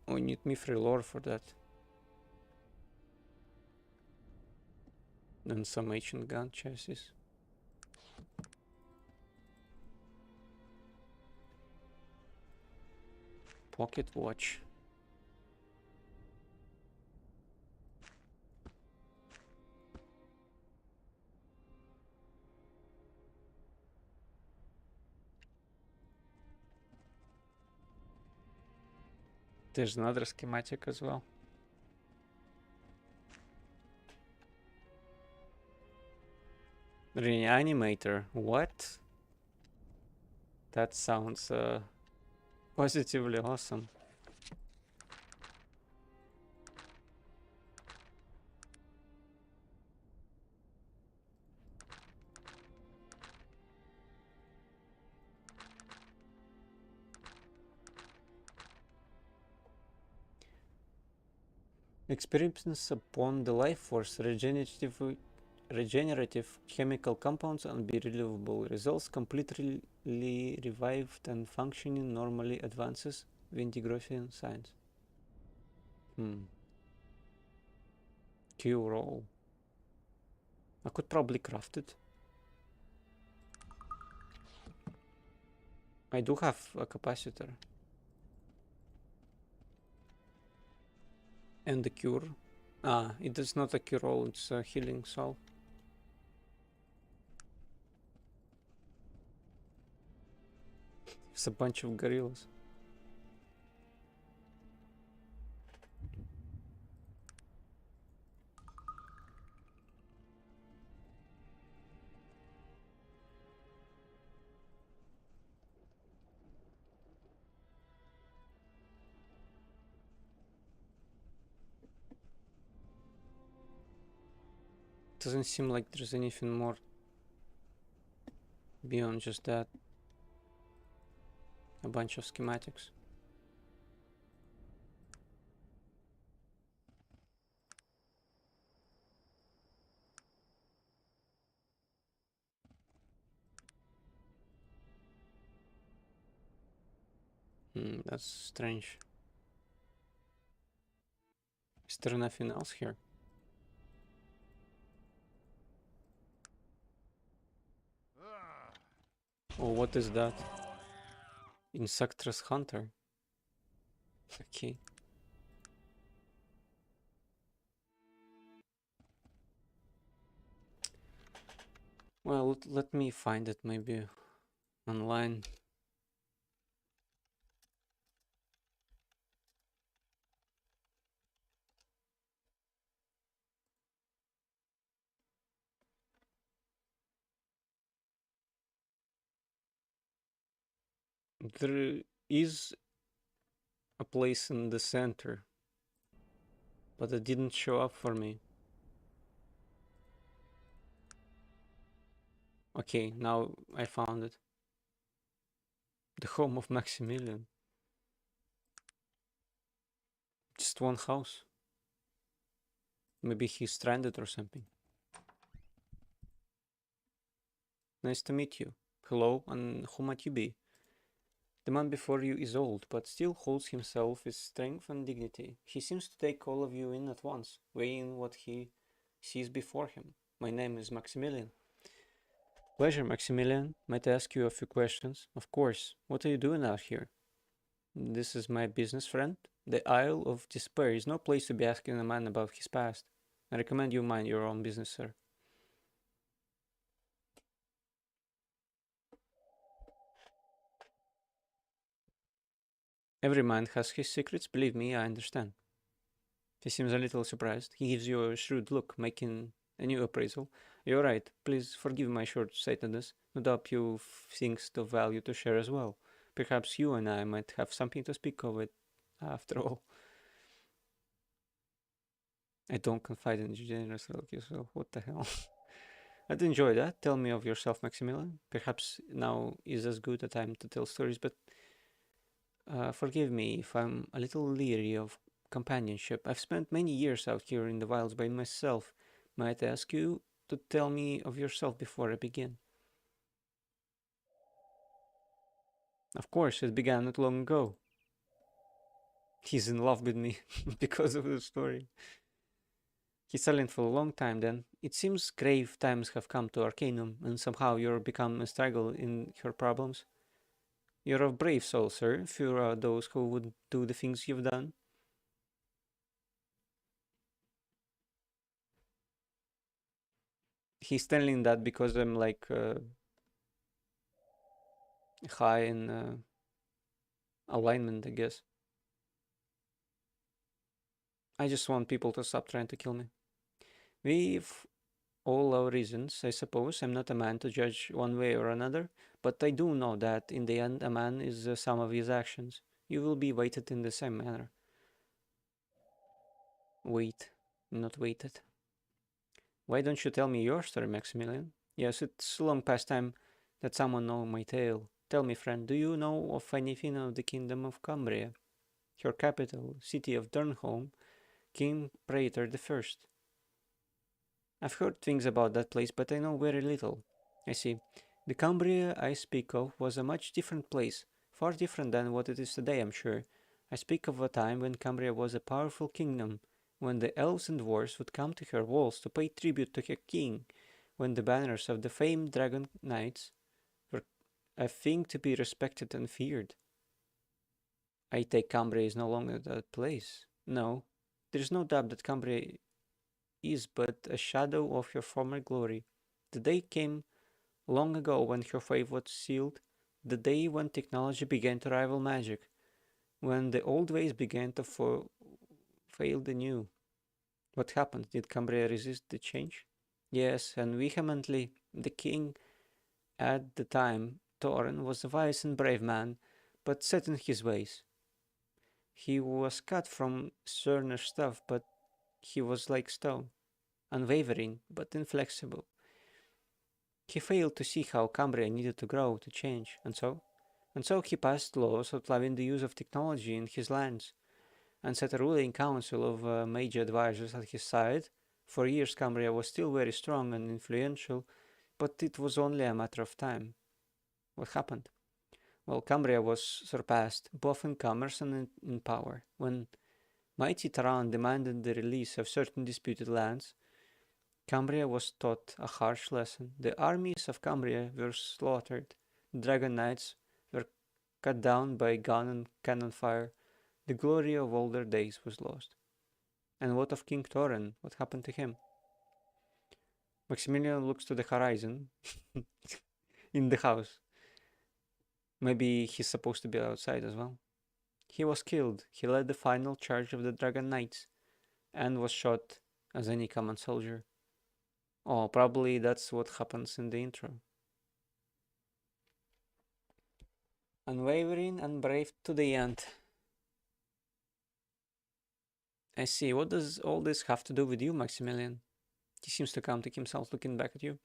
We need mithril ore for that. And some ancient gun chassis. Pocket watch. There's another schematic as well. Reanimator. What? That sounds positively awesome. Experiments upon the life force, regenerative chemical compounds, unbelievable results, complete revived and functioning normally advances Vindigraphian science. Q-roll. I could probably craft it. I do have a capacitor. And the cure. Ah, it is not a cure roll, it's a healing salve. It's a bunch of gorillas. Doesn't seem like there's anything more beyond just that. A bunch of schematics. That's strange. Is there nothing else here? Oh, what is that? Insectress Hunter. Okay. Well, let me find it maybe online. There is a place in the center, but it didn't show up for me. Okay, now I found it. The home of Maximilian. Just one house. Maybe he's stranded or something. Nice to meet you. Hello, and who might you be? The man before you is old, but still holds himself with strength and dignity. He seems to take all of you in at once, weighing what he sees before him. My name is Maximilian. Pleasure, Maximilian. Might I ask you a few questions? Of course. What are you doing out here? This is my business friend. The Isle of Despair is no place to be asking a man about his past. I recommend you mind your own business, sir. Every man has his secrets, believe me, I understand. He seems a little surprised. He gives you a shrewd look, making a new appraisal. You're right, please forgive my short-sightedness. No doubt you've things of value to share as well. Perhaps you and I might have something to speak of it after all. I don't confide in generous like yourself. What the hell? I'd enjoy that. Tell me of yourself, Maximilian. Perhaps now is as good a time to tell stories, but forgive me if I'm a little leery of companionship. I've spent many years out here in the wilds by myself. Might I ask you to tell me of yourself before I begin? Of course, it began not long ago. He's in love with me because of the story. He's silent for a long time then. It seems grave times have come to Arcanum, and somehow you're become entangled in her problems. You're a brave soul, sir. Few are those who would do the things you've done. He's telling that because I'm like high in alignment, I guess. I just want people to stop trying to kill me. We've all our reasons, I suppose. I'm not a man to judge one way or another, but I do know that in the end a man is the sum of his actions. You will be weighted in the same manner. Wait, not weighted. Why don't you tell me your story, Maximilian? Yes, it's long past time that someone know my tale. Tell me, friend, do you know of anything of the kingdom of Cumbria? Your capital, city of Durnholm, King Praetor the First. I've heard things about that place, but I know very little. I see. The Cambria I speak of was a much different place, far different than what it is today, I'm sure. I speak of a time when Cambria was a powerful kingdom, when the elves and dwarfs would come to her walls to pay tribute to her king, when the banners of the famed dragon knights were a thing to be respected and feared. I take Cambria is no longer that place. No, there is no doubt that Cambria is but a shadow of her former glory. The day came long ago when her fate was sealed, the day when technology began to rival magic, when the old ways began to fail the new. What happened? Did Cambria resist the change? Yes, and vehemently. The king at the time, Thorin, was a wise and brave man, but set in his ways. He was cut from sterner stuff, but he was like stone, unwavering but inflexible. He failed to see how Cambria needed to grow, to change, and so he passed laws outlawing the use of technology in his lands, and set a ruling council of major advisors at his side. For years Cambria was still very strong and influential, but it was only a matter of time. What happened? Well, Cambria was surpassed, both in commerce and in power. When mighty Taran demanded the release of certain disputed lands, Cambria was taught a harsh lesson. The armies of Cambria were slaughtered. The dragon knights were cut down by gun and cannon fire. The glory of older days was lost. And what of King Thorin? What happened to him? Maximilian looks to the horizon in the house. Maybe he's supposed to be outside as well. He was killed. He led the final charge of the Dragon Knights and was shot as any common soldier. Oh, probably that's what happens in the intro. Unwavering and brave to the end. I see. What does all this have to do with you, Maximilian? He seems to counting himself looking back at you.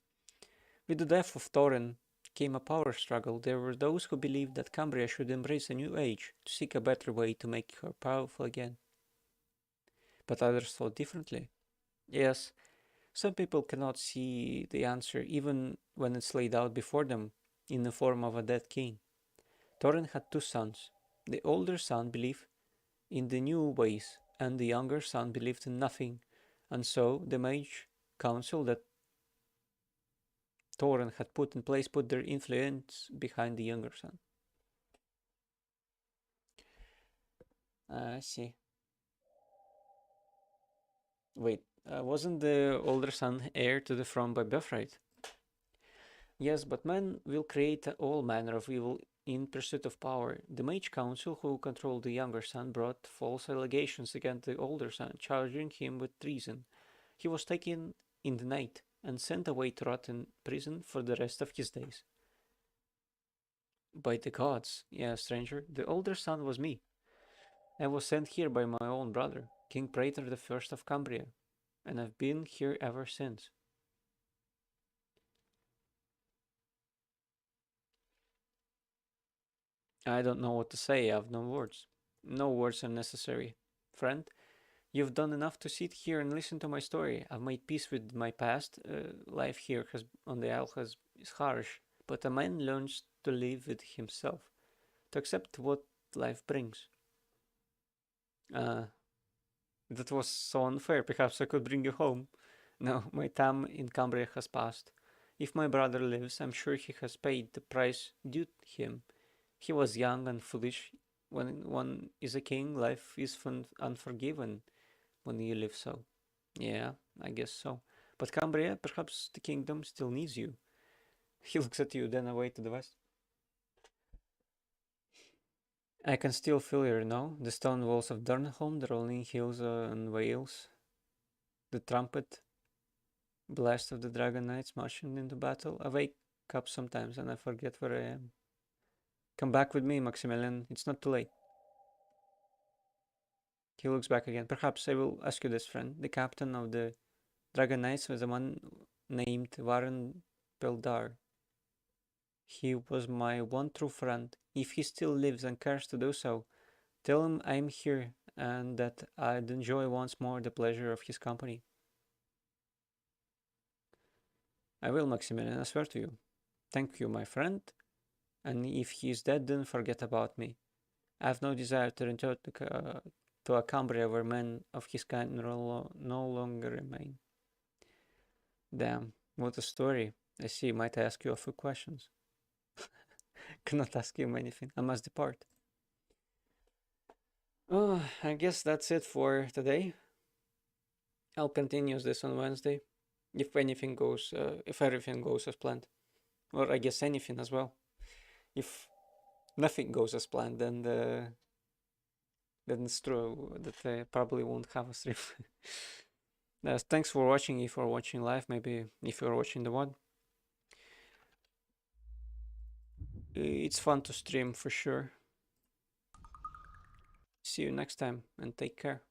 With the death of Thorin came a power struggle. There were those who believed that Cambria should embrace a new age, to seek a better way to make her powerful again. But others thought differently. Yes, some people cannot see the answer even when it's laid out before them in the form of a dead king. Thorin had two sons. The older son believed in the new ways, and the younger son believed in nothing, and so the mage council that Thorin had put in place put their influence behind the younger son. I see. Wait, wasn't the older son heir to the throne by birthright? Yes, but men will create all manner of evil in pursuit of power. The Mage Council, who controlled the younger son, brought false allegations against the older son, charging him with treason. He was taken in the night and sent away to rot in prison for the rest of his days. By the gods, yeah, stranger, the older son was me. I was sent here by my own brother, King Praetor the First of Cambria, and I've been here ever since. I don't know what to say, I have no words. No words are necessary. Friend, you've done enough to sit here and listen to my story. I've made peace with my past. Life here on the Isle is harsh, but a man learns to live with himself, to accept what life brings. That was so unfair. Perhaps I could bring you home. No, my time in Cambria has passed. If my brother lives, I'm sure he has paid the price due to him. He was young and foolish. When one is a king, life is unforgiven when you live so. Yeah, I guess so. But Cambria, perhaps the kingdom still needs you. He looks at you, then away to the west. I can still feel you now, the stone walls of Durnholm, the rolling hills and vales, the trumpet blast of the dragon knights marching into battle. I wake up sometimes and I forget where I am. Come back with me, Maximilian. It's not too late. He looks back again. Perhaps I will ask you this, friend. The captain of the Dragon Knights was a man named Warren Peldar. He was my one true friend. If he still lives and cares to do so, tell him I'm here and that I'd enjoy once more the pleasure of his company. I will, Maximilian, I swear to you. Thank you, my friend. And if he is dead, don't forget about me. I have no desire to return to a Cambria where men of his kind no longer remain. Damn, what a story. I see. Might I ask you a few questions? Cannot ask him anything. I must depart. Oh, I guess that's it for today. I'll continue this on Wednesday, if anything goes, if everything goes as planned, or I guess anything as well. If nothing goes as planned, then it's true that I probably won't have a stream. Thanks for watching. If you're watching live, maybe if you're watching the VOD, it's fun to stream for sure. See you next time and take care.